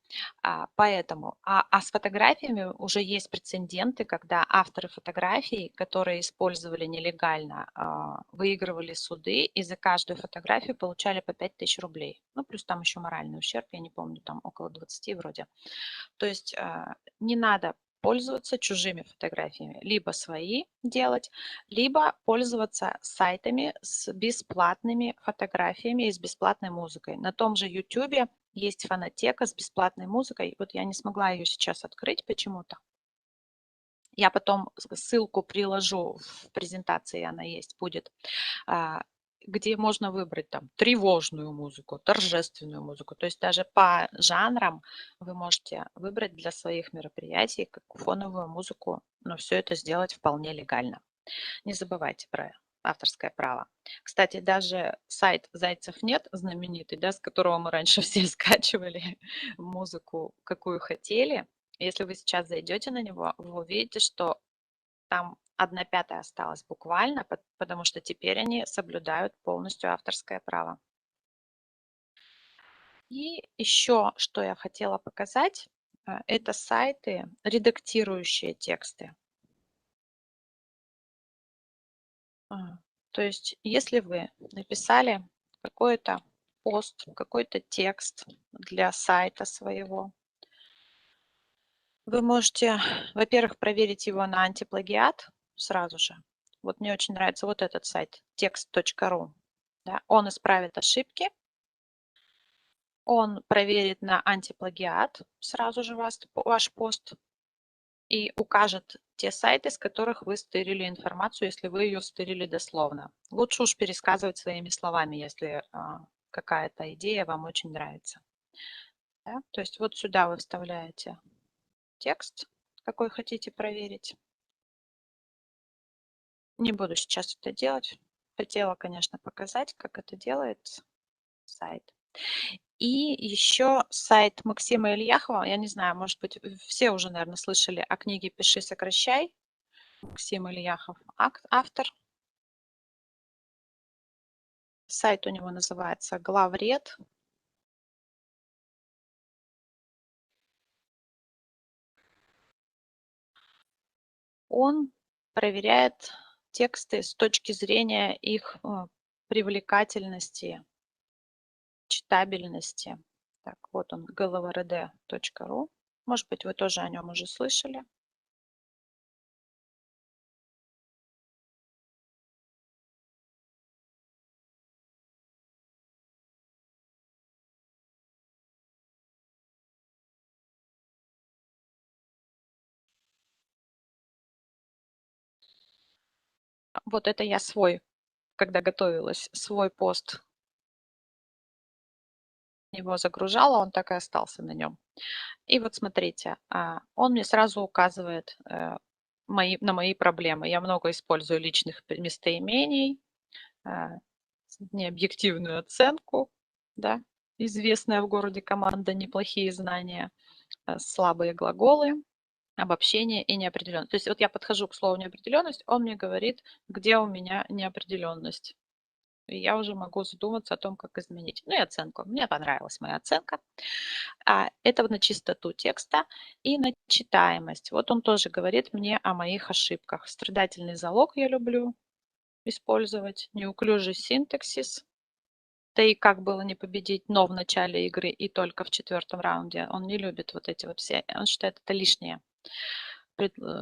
Поэтому, с фотографиями уже есть прецеденты, когда авторы фотографий, которые использовали нелегально, выигрывали суды и за каждую фотографию получали по 5000 рублей. Ну, плюс там еще моральный ущерб, я не помню, там около 20 вроде. То есть не надо пользоваться чужими фотографиями, либо свои делать, либо пользоваться сайтами с бесплатными фотографиями и с бесплатной музыкой. На том же YouTube есть фонотека с бесплатной музыкой. Вот я не смогла ее сейчас открыть почему-то. Я потом ссылку приложу в презентации, она есть, будет, а, где можно выбрать там тревожную музыку, торжественную музыку. То есть даже по жанрам вы можете выбрать для своих мероприятий как фоновую музыку, но все это сделать вполне легально. Не забывайте про авторское право. Кстати, даже сайт «Зайцев нет» знаменитый, да, с которого мы раньше все скачивали музыку, какую хотели. Если вы сейчас зайдете на него, вы увидите, что там 1/5 осталась буквально, потому что теперь они соблюдают полностью авторское право. И еще, что я хотела показать, это сайты, редактирующие тексты. А, То есть, если вы написали какой-то пост, какой-то текст для сайта своего, вы можете, во-первых, проверить его на антиплагиат сразу же. Вот мне очень нравится вот этот сайт text.ru. Да, он исправит ошибки, он проверит на антиплагиат сразу же ваш пост и укажет те сайты, с которых вы стырили информацию, если вы ее стырили дословно. Лучше уж пересказывать своими словами, если какая-то идея вам очень нравится. Да? То есть вот сюда вы вставляете текст, какой хотите проверить. Не буду сейчас это делать. Хотела, конечно, показать, как это делается. Сайт. И еще сайт Максима Ильяхова. Я не знаю, может быть, все уже, наверное, слышали о книге «Пиши, сокращай». Максим Ильяхов автор. Сайт у него называется «Главред». Он проверяет тексты с точки зрения их привлекательности, читабельности. Так, вот он, glvrd.ru. Может быть, вы тоже о нем уже слышали. Вот это я свой, когда готовилась, свой пост его загружала, он так и остался на нем. И вот смотрите, он мне сразу указывает на мои проблемы. Я много использую личных местоимений, а, необъективную оценку, да, известная в городе команда «Неплохие знания», слабые глаголы, обобщение и неопределенность. То есть вот я подхожу к слову неопределенность, он мне говорит, где у меня неопределенность. И я уже могу задуматься о том, как изменить. Ну и оценку. Мне понравилась моя оценка. Это на чистоту текста и на читаемость. Вот он тоже говорит мне о моих ошибках. Страдательный залог я люблю использовать, неуклюжий синтаксис. Да и как было не победить, но в начале игры и только в 4-м раунде. Он не любит вот эти вот все, он считает это лишнее.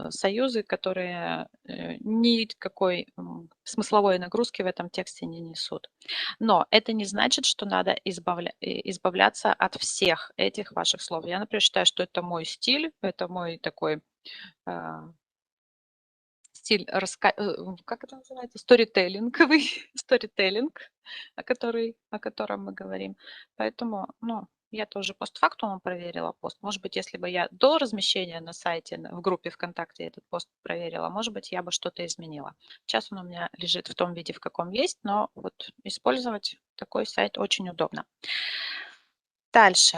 Союзы, которые никакой смысловой нагрузки в этом тексте не несут. Но это не значит, что надо избавляться от всех этих ваших слов. Я, например, считаю, что это мой стиль, это мой такой а, стиль, как это называется, сторителлинговый, сторителлинг, о котором мы говорим. Поэтому, ну, я тоже постфактум проверила пост. Может быть, если бы я до размещения на сайте, в группе ВКонтакте этот пост проверила, может быть, я бы что-то изменила. Сейчас он у меня лежит в том виде, в каком есть, но вот использовать такой сайт очень удобно. Дальше.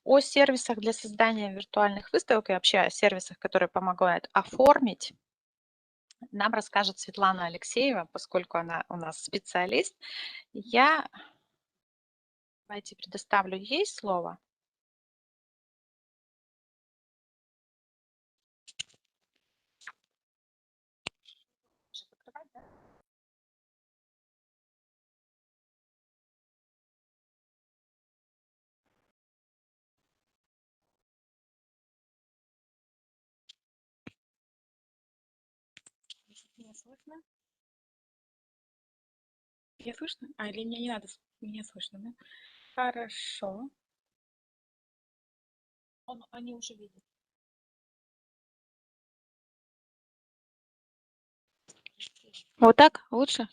О сервисах для создания виртуальных выставок и вообще о сервисах, которые помогают оформить, нам расскажет Светлана Алексеева, поскольку она у нас специалист. Я, давайте, предоставлю ей слово. Меня слышно? Меня слышно? Или мне не надо? Меня слышно, да? Хорошо. Они уже видят. Вот так лучше?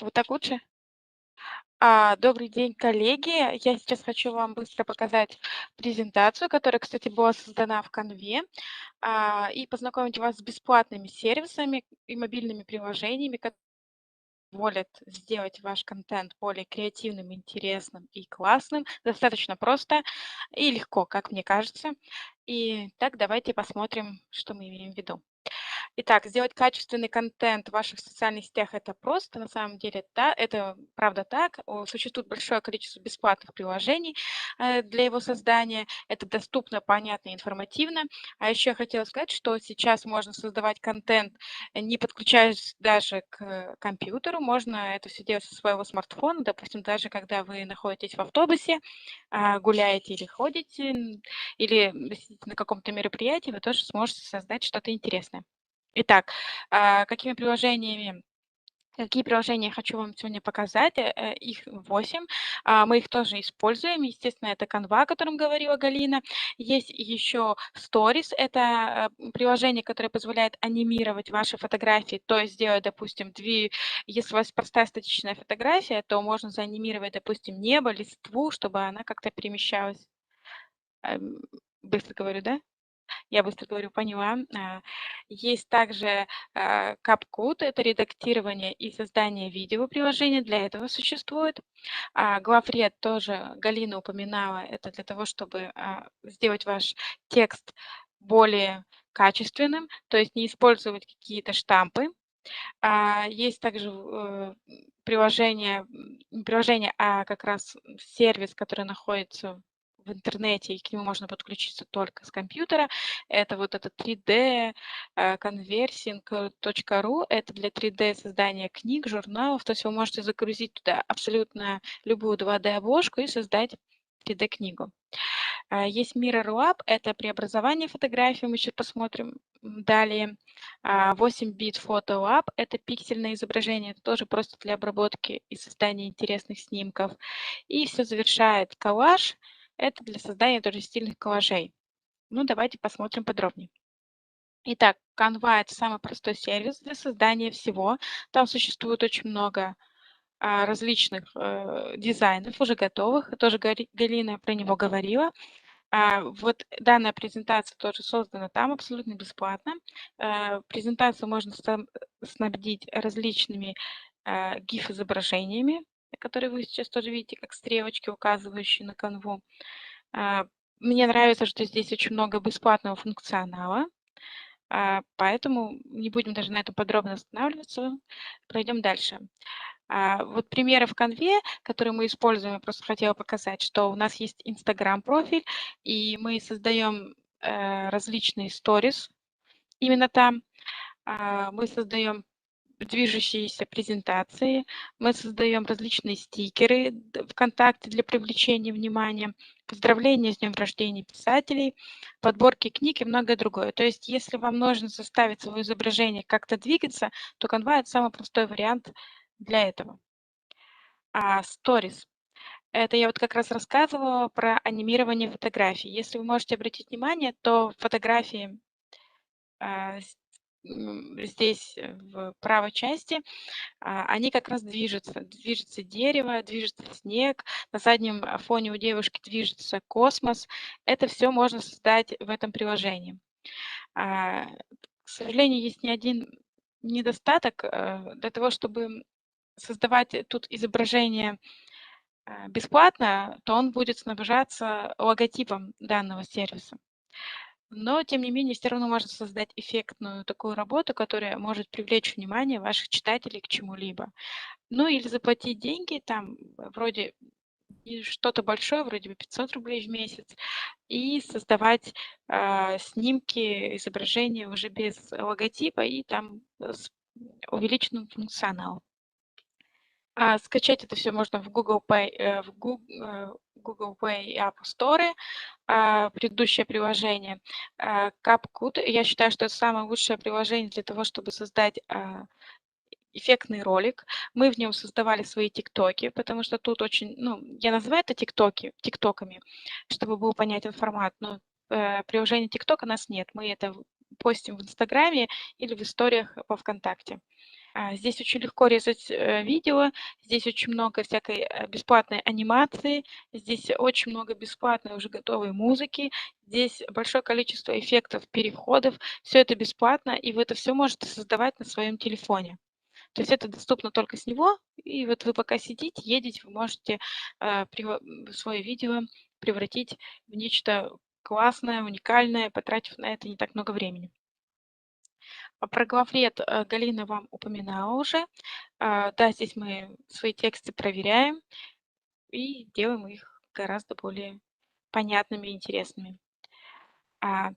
Вот так лучше? Добрый день, коллеги. Я сейчас хочу вам быстро показать презентацию, которая, кстати, была создана в Canva, и познакомить вас с бесплатными сервисами и мобильными приложениями, которые позволят сделать ваш контент более креативным, интересным и классным. Достаточно просто и легко, как мне кажется. И так давайте посмотрим, что мы имеем в виду. Итак, сделать качественный контент в ваших социальных сетях — это просто, на самом деле, да, это правда так. Существует большое количество бесплатных приложений для его создания. Это доступно, понятно и информативно. А еще я хотела сказать, что сейчас можно создавать контент, не подключаясь даже к компьютеру. Можно это все делать со своего смартфона. Допустим, даже когда вы находитесь в автобусе, гуляете или ходите, или сидите на каком-то мероприятии, вы тоже сможете создать что-то интересное. Итак, какие приложения я хочу вам сегодня показать? Их 8. Мы их тоже используем. Естественно, это Canva, о котором говорила Галина. Есть еще Stories. Это приложение, которое позволяет анимировать ваши фотографии. То есть сделать, допустим, если у вас простая статичная фотография, то можно заанимировать, допустим, небо, листву, чтобы она как-то перемещалась. Эм, Быстро говорю, да? Я быстро говорю, поняла. Есть также CapCut — это редактирование и создание видеоприложения, для этого существует. Главред тоже Галина упоминала, это для того, чтобы сделать ваш текст более качественным, то есть не использовать какие-то штампы. Есть также приложение, не приложение, а как раз сервис, который находится в интернете, и к нему можно подключиться только с компьютера. Это вот этот 3D conversing.ru. Это для 3D создания книг, журналов. То есть вы можете загрузить туда абсолютно любую 2D-обложку и создать 3D-книгу. Есть Mirror Lab, это преобразование фотографий, мы еще посмотрим далее. 8-бит Photo Lab, это пиксельное изображение, это тоже просто для обработки и создания интересных снимков. И все завершает коллаж, это для создания тоже стильных коллажей. Ну, давайте посмотрим подробнее. Итак, Canva — это самый простой сервис для создания всего. Там существует очень много различных дизайнов уже готовых. Тоже Галина про него говорила. Вот данная презентация тоже создана там абсолютно бесплатно. Презентацию можно снабдить различными GIF-изображениями, которые вы сейчас тоже видите, как стрелочки, указывающие на канву. Мне нравится, что здесь очень много бесплатного функционала, поэтому не будем даже на этом подробно останавливаться, пройдем дальше. Вот примеры в конве, которые мы используем, я просто хотела показать, что у нас есть Instagram-профиль, и мы создаем различные сторис именно там. Мы создаем движущиеся презентации, мы создаем различные стикеры ВКонтакте для привлечения внимания, поздравления с днем рождения писателей, подборки книг и многое другое. То есть если вам нужно заставить свое изображение как-то двигаться, то Canva — это самый простой вариант для этого. Stories — это я вот как раз рассказывала про анимирование фотографий. Если вы можете обратить внимание, то фотографии здесь в правой части, они как раз движутся. Движется дерево, движется снег, на заднем фоне у девушки движется космос. Это все можно создать в этом приложении. К сожалению, есть не один недостаток. Для того, чтобы создавать тут изображение бесплатно, то он будет снабжаться логотипом данного сервиса. Но, тем не менее, все равно можно создать эффектную такую работу, которая может привлечь внимание ваших читателей к чему-либо. Ну или заплатить деньги, там вроде и что-то большое, вроде бы 500 рублей в месяц, и создавать снимки, изображения уже без логотипа и там с увеличенным функционалом. Скачать это все можно в Google Play, Google Play и App Store, предыдущее приложение. CapCut, я считаю, что это самое лучшее приложение для того, чтобы создать эффектный ролик. Мы в нем создавали свои тиктоки, потому что тут очень, ну, я называю это тиктоками, чтобы был понятен формат, но приложения TikTok у нас нет. Мы это постим в Инстаграме или в историях во ВКонтакте. Здесь очень легко резать видео, здесь очень много всякой бесплатной анимации, здесь очень много бесплатной уже готовой музыки, здесь большое количество эффектов, переходов, все это бесплатно, и вы это все можете создавать на своем телефоне. То есть это доступно только с него, и вот вы пока сидите, едете, вы можете свое видео превратить в нечто классное, уникальное, потратив на это не так много времени. Про главред Галина вам упоминала уже. Да, здесь мы свои тексты проверяем и делаем их гораздо более понятными и интересными.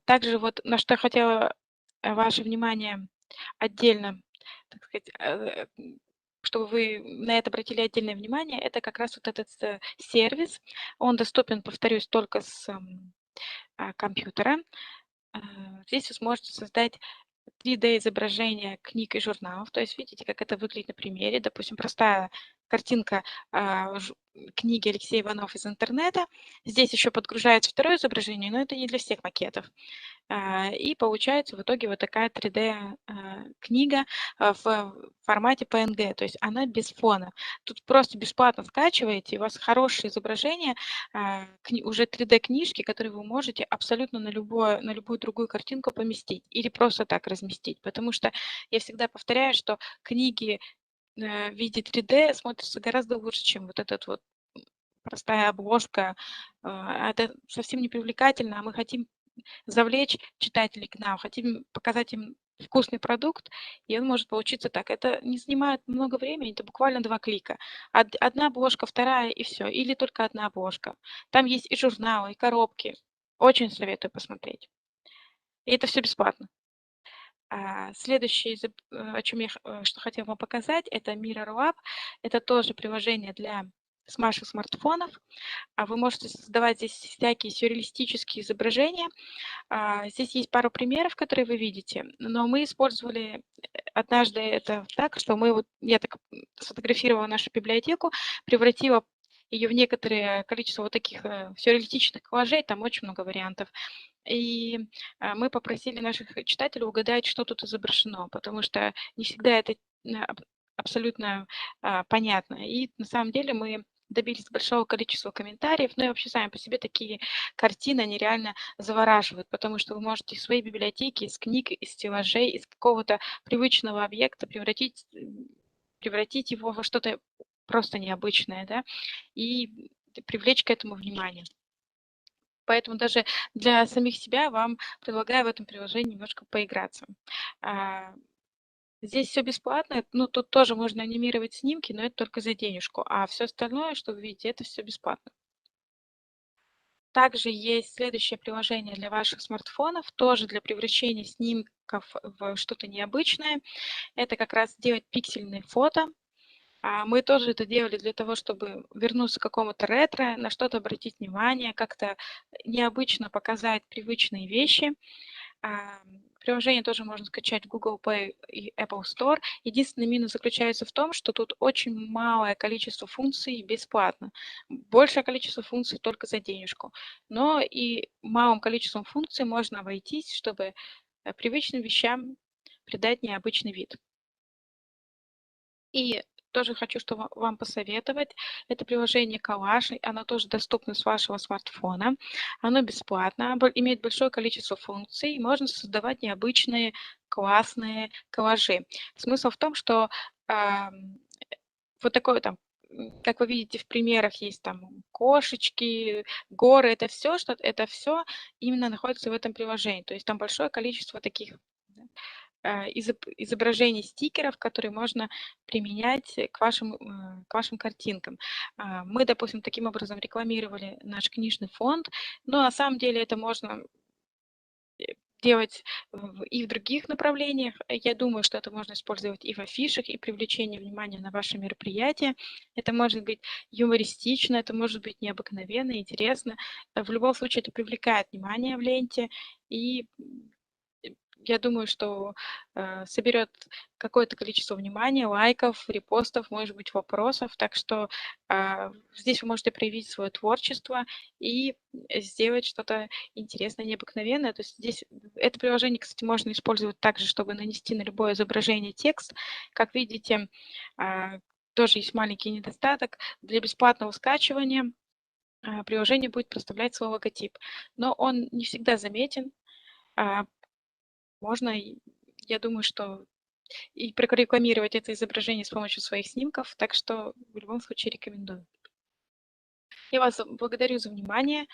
Также вот на что я хотела ваше внимание отдельно, так сказать, чтобы вы на это обратили отдельное внимание, это как раз вот этот сервис. Он доступен, повторюсь, только с компьютера. Здесь вы сможете создать 3D-изображение книг и журналов. То есть видите, как это выглядит на примере. Допустим, простая картинка книги Алексея Иванов из интернета. Здесь еще подгружается второе изображение, но это не для всех макетов. И получается в итоге вот такая 3D-книга в формате PNG, то есть она без фона. Тут просто бесплатно скачиваете, и у вас хорошее изображение, уже 3D-книжки, которые вы можете абсолютно на любую другую картинку поместить или просто так разместить. Потому что я всегда повторяю, что книги в виде 3D смотрятся гораздо лучше, чем вот этот вот простая обложка. Это совсем не привлекательно, а мы хотим завлечь читателей к нам, хотим показать им вкусный продукт, и он может получиться так. Это не занимает много времени, это буквально 2 клика. Одна обложка, вторая и все. Или только одна обложка. Там есть и журналы, и коробки. Очень советую посмотреть. И это все бесплатно. Следующее, о чем я что хотела вам показать, это Mirror Lab. Это тоже приложение для ваших смартфонов. Вы можете создавать здесь всякие сюрреалистические изображения. Здесь есть пару примеров, которые вы видите, но мы использовали однажды это так, что я так сфотографировала нашу библиотеку, превратила ее в некоторое количество вот таких сюрреалистичных коллажей, там очень много вариантов. И мы попросили наших читателей угадать, что тут изображено, потому что не всегда это абсолютно понятно. И на самом деле мы добились большого количества комментариев, ну и вообще сами по себе такие картины, они реально завораживают, потому что вы можете из своей библиотеки, из книг, из стеллажей, из какого-то привычного объекта превратить его во что-то просто необычное, да, и привлечь к этому внимание. Поэтому даже для самих себя вам предлагаю в этом приложении немножко поиграться. Здесь все бесплатно, ну, тут тоже можно анимировать снимки, но это только за денежку, а все остальное, что вы видите, это все бесплатно. Также есть следующее приложение для ваших смартфонов, тоже для превращения снимков в что-то необычное. Это как раз делать пиксельные фото. Мы тоже это делали для того, чтобы вернуться к какому-то ретро, на что-то обратить внимание, как-то необычно показать привычные вещи. Приложение тоже можно скачать в Google Play и Apple Store. Единственный минус заключается в том, что тут очень малое количество функций бесплатно. Большее количество функций только за денежку. Но и малым количеством функций можно обойтись, чтобы привычным вещам придать необычный вид. И тоже хочу вам посоветовать. Это приложение Collage, оно тоже доступно с вашего смартфона. Оно бесплатно, имеет большое количество функций, можно создавать необычные, классные коллажи. Смысл в том, что вот такое там, как вы видите в примерах, есть там кошечки, горы, это все именно находится в этом приложении. То есть там большое количество таких изображений стикеров, которые можно применять к вашим картинкам. Мы, допустим, таким образом рекламировали наш книжный фонд, но на самом деле это можно делать и в других направлениях. Я думаю, что это можно использовать и в афишах, и привлечение внимания на ваши мероприятия. Это может быть юмористично, это может быть необыкновенно, интересно. В любом случае это привлекает внимание в ленте и я думаю, что соберет какое-то количество внимания, лайков, репостов, может быть, вопросов. Так что здесь вы можете проявить свое творчество и сделать что-то интересное, необыкновенное. То есть здесь это приложение, кстати, можно использовать также, чтобы нанести на любое изображение текст. Как видите, тоже есть маленький недостаток. Для бесплатного скачивания приложение будет проставлять свой логотип, но он не всегда заметен. Можно, я думаю, что и прорекламировать это изображение с помощью своих снимков, так что в любом случае рекомендую. Я вас благодарю за внимание.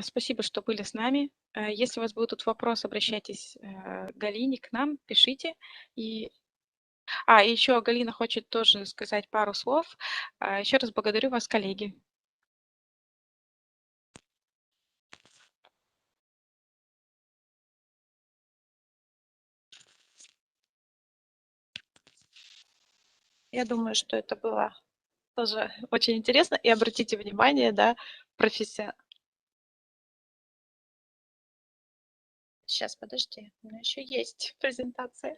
Спасибо, что были с нами. Если у вас будут вопросы, обращайтесь к Галине, к нам, пишите. И еще Галина хочет тоже сказать пару слов. Еще раз благодарю вас, коллеги. Я думаю, что это было тоже очень интересно. И обратите внимание, да, Сейчас, подожди, у меня еще есть презентация.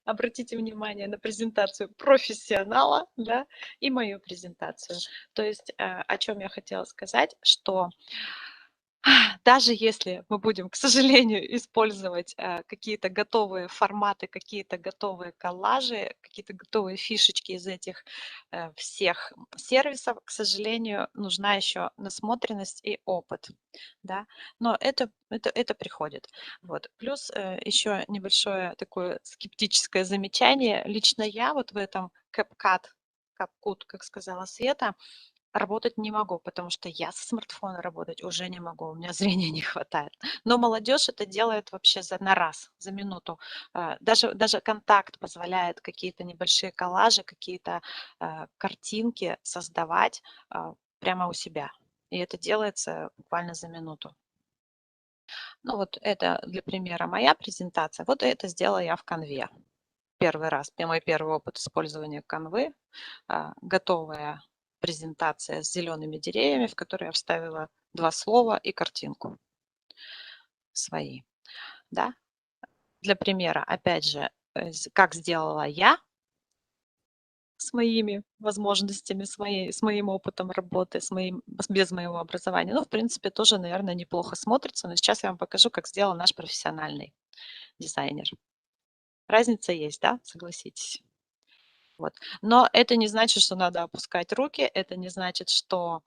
Обратите внимание на презентацию профессионала, да, и мою презентацию. То есть, о чем я хотела сказать, что даже если мы будем, к сожалению, использовать какие-то готовые форматы, какие-то готовые коллажи, какие-то готовые фишечки из этих всех сервисов, к сожалению, нужна еще насмотренность и опыт, да, но это приходит. Вот. Плюс еще небольшое такое скептическое замечание. Лично я вот в этом CapCut, как сказала Света, работать не могу, потому что я со смартфона работать уже не могу, у меня зрения не хватает. Но молодежь это делает вообще на раз, за минуту. Даже «Контакт» позволяет какие-то небольшие коллажи, какие-то картинки создавать прямо у себя. И это делается буквально за минуту. Ну вот это для примера моя презентация. Вот это сделала я в Canva. Первый раз, мой первый опыт использования Canva, готовая презентация с зелеными деревьями, в которой я вставила 2 слова и картинку свои, да. Для примера, опять же, как сделала я с моими возможностями, с моим опытом работы, без моего образования. Ну, в принципе, тоже, наверное, неплохо смотрится, но сейчас я вам покажу, как сделал наш профессиональный дизайнер. Разница есть, да, согласитесь? Вот. Но это не значит, что надо опускать руки, это не значит, что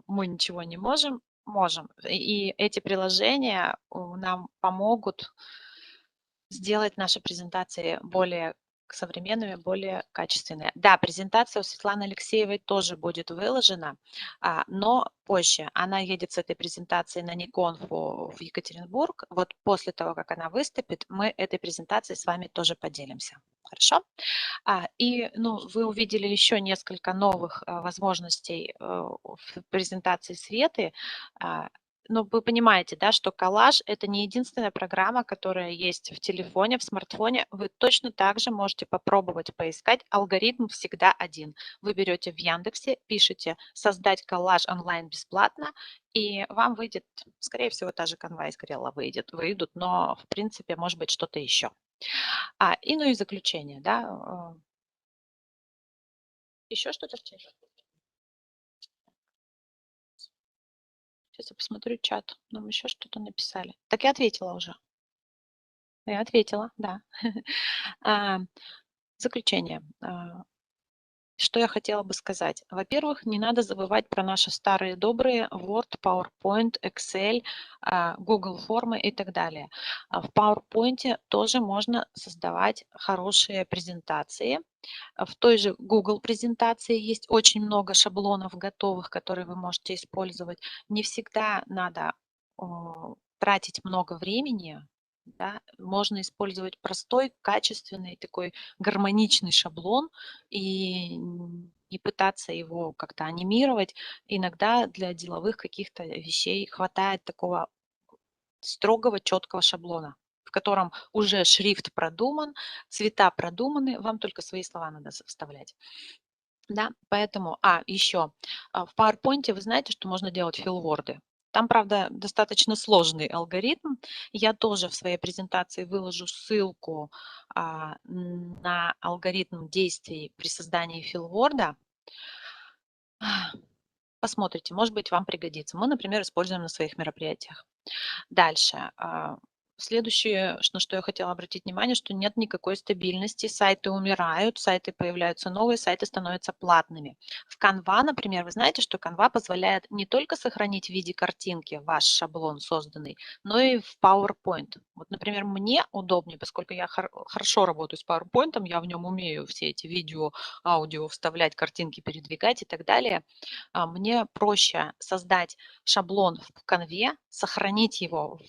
мы ничего не можем. Можем. И эти приложения нам помогут сделать наши презентации более современными, более качественные. Да, презентация у Светланы Алексеевой тоже будет выложена, но позже. Она едет с этой презентацией на Никонфу в Екатеринбург. Вот после того, как она выступит, мы этой презентацией с вами тоже поделимся. Хорошо? Вы увидели еще несколько новых возможностей в презентации Светы. Но вы понимаете, да, что коллаж – это не единственная программа, которая есть в телефоне, в смартфоне. Вы точно так же можете попробовать поискать. Алгоритм всегда один. Вы берете в Яндексе, пишете «создать коллаж онлайн бесплатно», и вам выйдет, скорее всего, та же Canva из Corel выйдут, но, в принципе, может быть, что-то еще. И заключение, да, еще что-то в чате? Сейчас я посмотрю чат. Нам еще что-то написали. Так я ответила уже. Я ответила, да. А, Заключение. Что я хотела бы сказать? Во-первых, не надо забывать про наши старые добрые Word, PowerPoint, Excel, Google формы и так далее. В PowerPoint тоже можно создавать хорошие презентации. В той же Google презентации есть очень много шаблонов готовых, которые вы можете использовать. Не всегда надо тратить много времени, да, можно использовать простой, качественный, такой гармоничный шаблон и не пытаться его как-то анимировать. Иногда для деловых каких-то вещей хватает такого строгого, четкого шаблона, в котором уже шрифт продуман, цвета продуманы, вам только свои слова надо вставлять. Да, поэтому, еще, в PowerPoint вы знаете, что можно делать филворды. Там, правда, достаточно сложный алгоритм. Я тоже в своей презентации выложу ссылку на алгоритм действий при создании филворда. Посмотрите, может быть, вам пригодится. Мы, например, используем на своих мероприятиях. Дальше. Следующее, на что я хотела обратить внимание, что нет никакой стабильности, сайты умирают, сайты появляются новые, сайты становятся платными. В Canva, например, вы знаете, что Canva позволяет не только сохранить в виде картинки ваш шаблон созданный, но и в PowerPoint. Вот, например, мне удобнее, поскольку я хорошо работаю с PowerPoint, я в нем умею все эти видео, аудио вставлять, картинки передвигать и так далее. Мне проще создать шаблон в Canva, сохранить его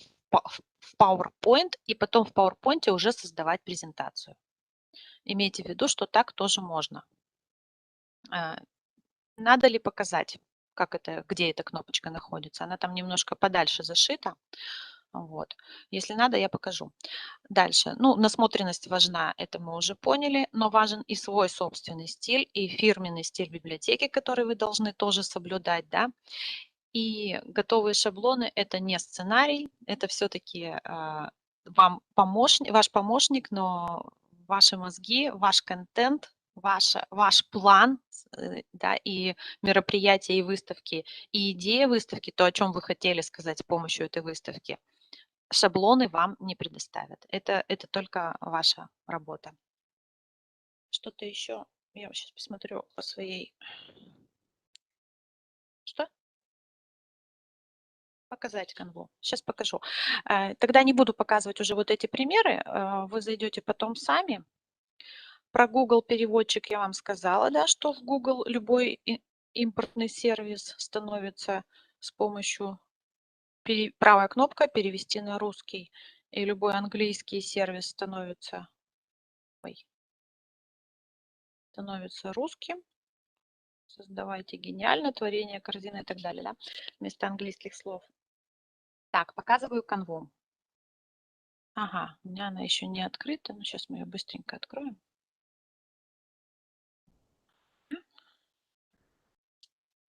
в PowerPoint и потом в PowerPoint уже создавать презентацию. Имейте в виду, что так тоже можно. Надо ли показать, как это, где эта кнопочка находится? Она там немножко подальше зашита. Вот. Если надо, я покажу. Дальше. Ну, насмотренность важна, это мы уже поняли, но важен и свой собственный стиль, и фирменный стиль библиотеки, который вы должны тоже соблюдать, да. И готовые шаблоны – это не сценарий, это все-таки ваш помощник, но ваши мозги, ваш контент, ваш план, да, и мероприятия, и выставки, и идея выставки, то, о чем вы хотели сказать с помощью этой выставки, шаблоны вам не предоставят. Это только ваша работа. Что-то еще? Я сейчас посмотрю по своей... Что? Показать канву. Сейчас покажу. Тогда не буду показывать уже вот эти примеры. Вы зайдете потом сами. Про Google переводчик я вам сказала, да, что в Google любой импортный сервис становится с помощью правая кнопка перевести на русский, и любой английский сервис становится русским. Создавайте гениально, творение, корзина и так далее, да, вместо английских слов. Так, показываю канву. Ага, у меня она еще не открыта, но сейчас мы ее быстренько откроем.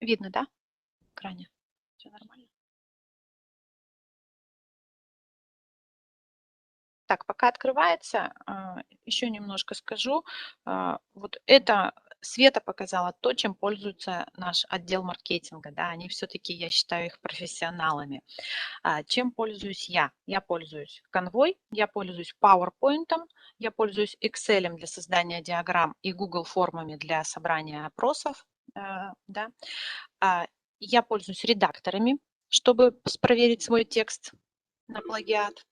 Видно, да, в экране? Все нормально? Так, пока открывается, еще немножко скажу. Вот это Света показала то, чем пользуется наш отдел маркетинга. Да? Они все-таки, я считаю, их профессионалами. Чем пользуюсь я? Я пользуюсь Convoy, я пользуюсь PowerPoint, я пользуюсь Excel для создания диаграмм и Google формами для собрания опросов. Да? Я пользуюсь редакторами, чтобы проверить свой текст на плагиат.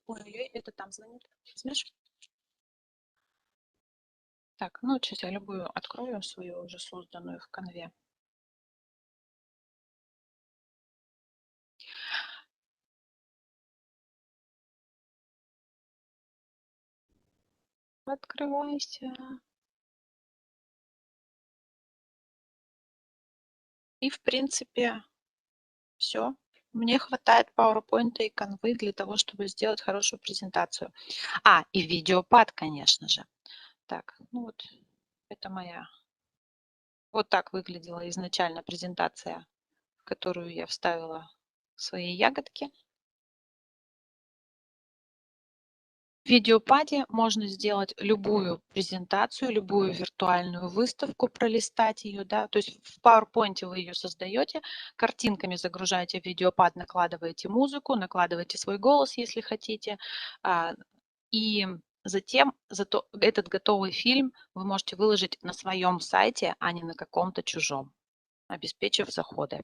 Ой-ой-ой, это там звонит. Возьмешь? Так, ну сейчас я любую открою, свою уже созданную в конве. Открывайся. И в принципе все. Мне хватает PowerPoint и конвы для того, чтобы сделать хорошую презентацию. И видеопад, конечно же. Так, ну вот это моя. Вот так выглядела изначально презентация, в которую я вставила свои ягодки. В видеопаде можно сделать любую презентацию, любую виртуальную выставку, пролистать ее, да, то есть в PowerPoint вы ее создаете, картинками загружаете в видеопад, накладываете музыку, накладываете свой голос, если хотите, и затем этот готовый фильм вы можете выложить на своем сайте, а не на каком-то чужом, обеспечив заходы.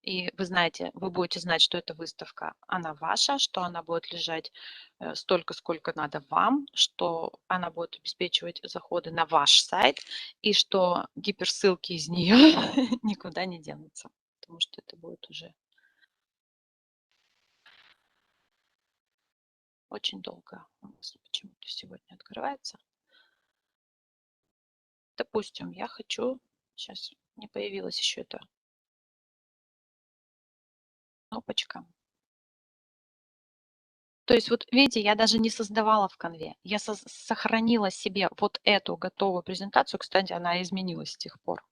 И вы знаете, вы будете знать, что эта выставка, она ваша, что она будет лежать столько, сколько надо вам, что она будет обеспечивать заходы на ваш сайт, и что гиперссылки из нее никуда не денутся, потому что это будет уже очень долго. У нас почему-то сегодня открывается. Допустим, я хочу... Сейчас не появилась еще эта кнопочка. То есть вот видите, я даже не создавала в конве. Я сохранила себе вот эту готовую презентацию. Кстати, она изменилась с тех пор.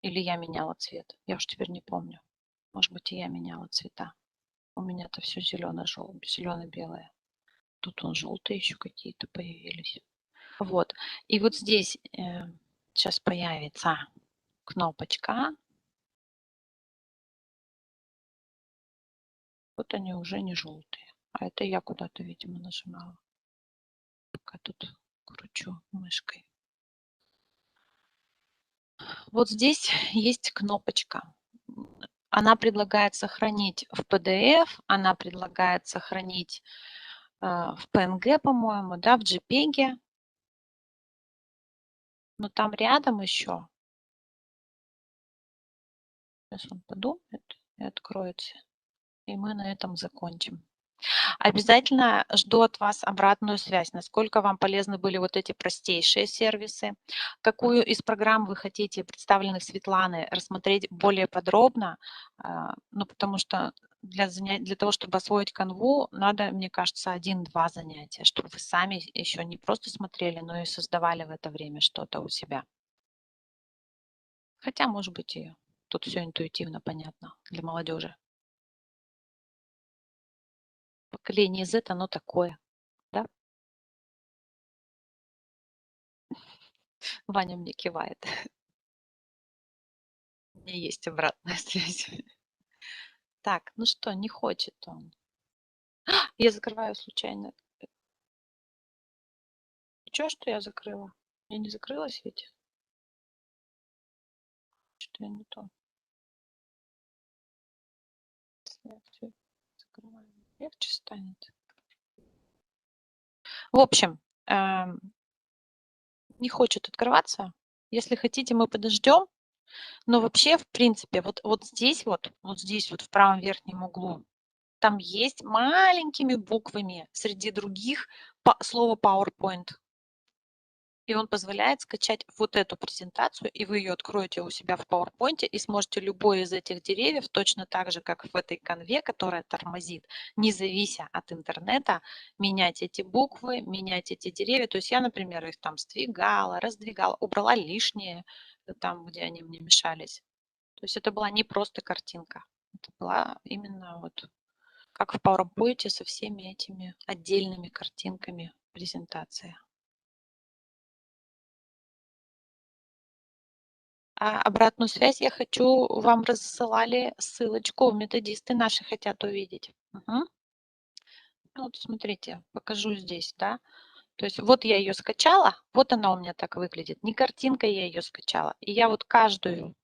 Или я меняла цвет. Я уж теперь не помню. Может быть, и я меняла цвета. У меня-то все зелено-белое. Тут он желтые еще какие-то появились. Вот. И вот здесь сейчас появится кнопочка. Вот они уже не желтые. А это я куда-то, видимо, нажимала. Пока тут кручу мышкой. Вот здесь есть кнопочка. Она предлагает сохранить в PDF, она предлагает сохранить в PNG, по-моему, да, в JPEG. Но там рядом еще. Сейчас он подумает и откроется. И мы на этом закончим. Обязательно жду от вас обратную связь, насколько вам полезны были вот эти простейшие сервисы, какую из программ вы хотите, представленных Светланой, рассмотреть более подробно, ну, потому что для того, чтобы освоить канву, надо, мне кажется, 1-2 занятия, чтобы вы сами еще не просто смотрели, но и создавали в это время что-то у себя. Хотя, может быть, и тут все интуитивно понятно для молодежи. Поколение Z, оно такое, да? Ваня мне кивает. У меня есть обратная связь. Так, ну что, не хочет он. Я закрываю случайно. Чё, что я закрыла? Я не закрылась ведь? Что я не то? Всё закрываю. Легче станет. В общем, не хочет открываться. Если хотите, мы подождем. Но вообще, в принципе, вот здесь вот в правом верхнем углу, там есть маленькими буквами среди других слово PowerPoint. И он позволяет скачать вот эту презентацию, и вы ее откроете у себя в PowerPoint и сможете любой из этих деревьев, точно так же, как в этой конве, которая тормозит, не завися от интернета, менять эти буквы, менять эти деревья. То есть я, например, их там сдвигала, раздвигала, убрала лишние там, где они мне мешались. То есть это была не просто картинка, это была именно вот как в PowerPoint со всеми этими отдельными картинками презентация. А обратную связь я хочу, вам рассылали ссылочку, методисты наши хотят увидеть. Мгм. Ну вот смотрите, покажу здесь, да. То есть вот я ее скачала, вот она у меня так выглядит. Не картинка, я ее скачала. И я вот каждый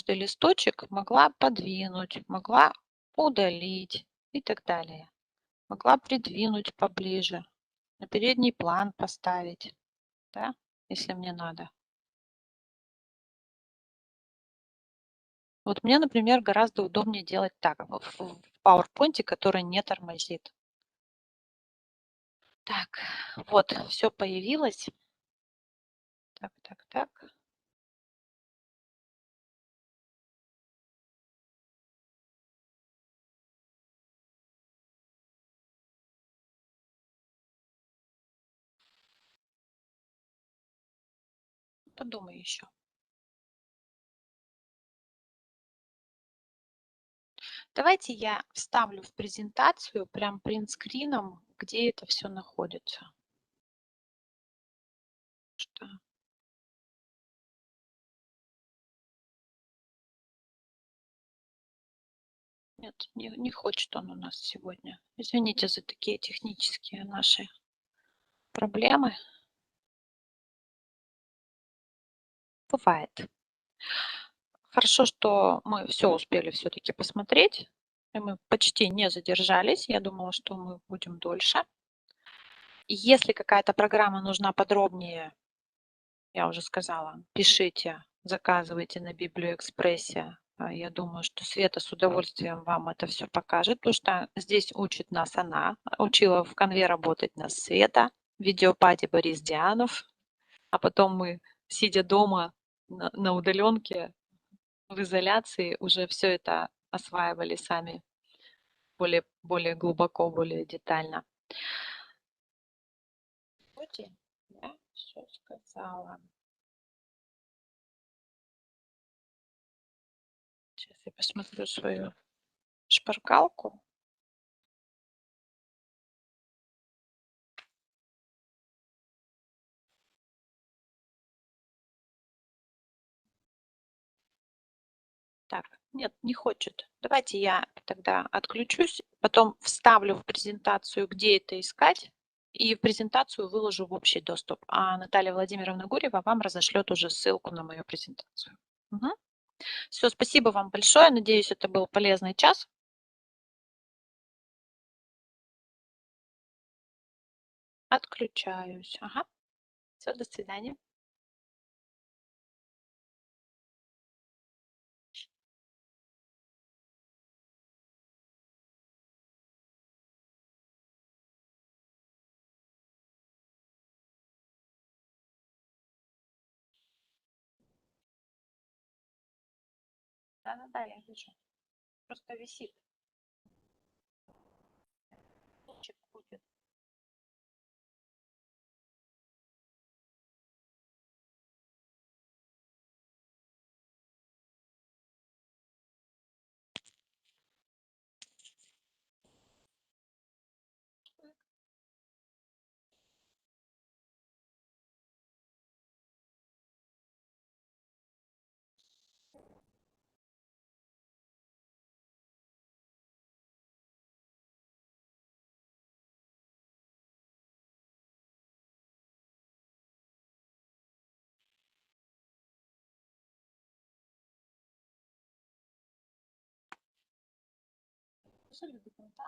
листочек могла подвинуть, могла удалить и так далее. Могла придвинуть поближе, на передний план поставить, да, если мне надо. Вот мне, например, гораздо удобнее делать так, в PowerPoint, который не тормозит. Так, вот, все появилось. Так, так, так. Подумай еще. Давайте я вставлю в презентацию прям принтскрином, где это все находится. Что? Нет, не хочет он у нас сегодня. Извините за такие технические наши проблемы. Бывает. Хорошо, что мы все успели все-таки посмотреть. И мы почти не задержались. Я думала, что мы будем дольше. Если какая-то программа нужна подробнее, я уже сказала, пишите, заказывайте на Библиоэкспрессе. Я думаю, что Света с удовольствием вам это все покажет, потому что здесь учит нас она. Учила в конве работать нас Света, в видеопаде Борис Дианов. А потом мы, сидя дома на удаленке, в изоляции, уже все это осваивали сами более глубоко, более детально. Вроде я все сказала. Сейчас я посмотрю свою шпаргалку. Так, нет, не хочет. Давайте я тогда отключусь, потом вставлю в презентацию, где это искать, и в презентацию выложу в общий доступ. А Наталья Владимировна Гурьева вам разошлет уже ссылку на мою презентацию. Все, спасибо вам большое. Надеюсь, это был полезный час. Отключаюсь. Ага. Все, до свидания. Да-да-да, я вижу. Просто висит. Лучик будет. Абсолютно, да.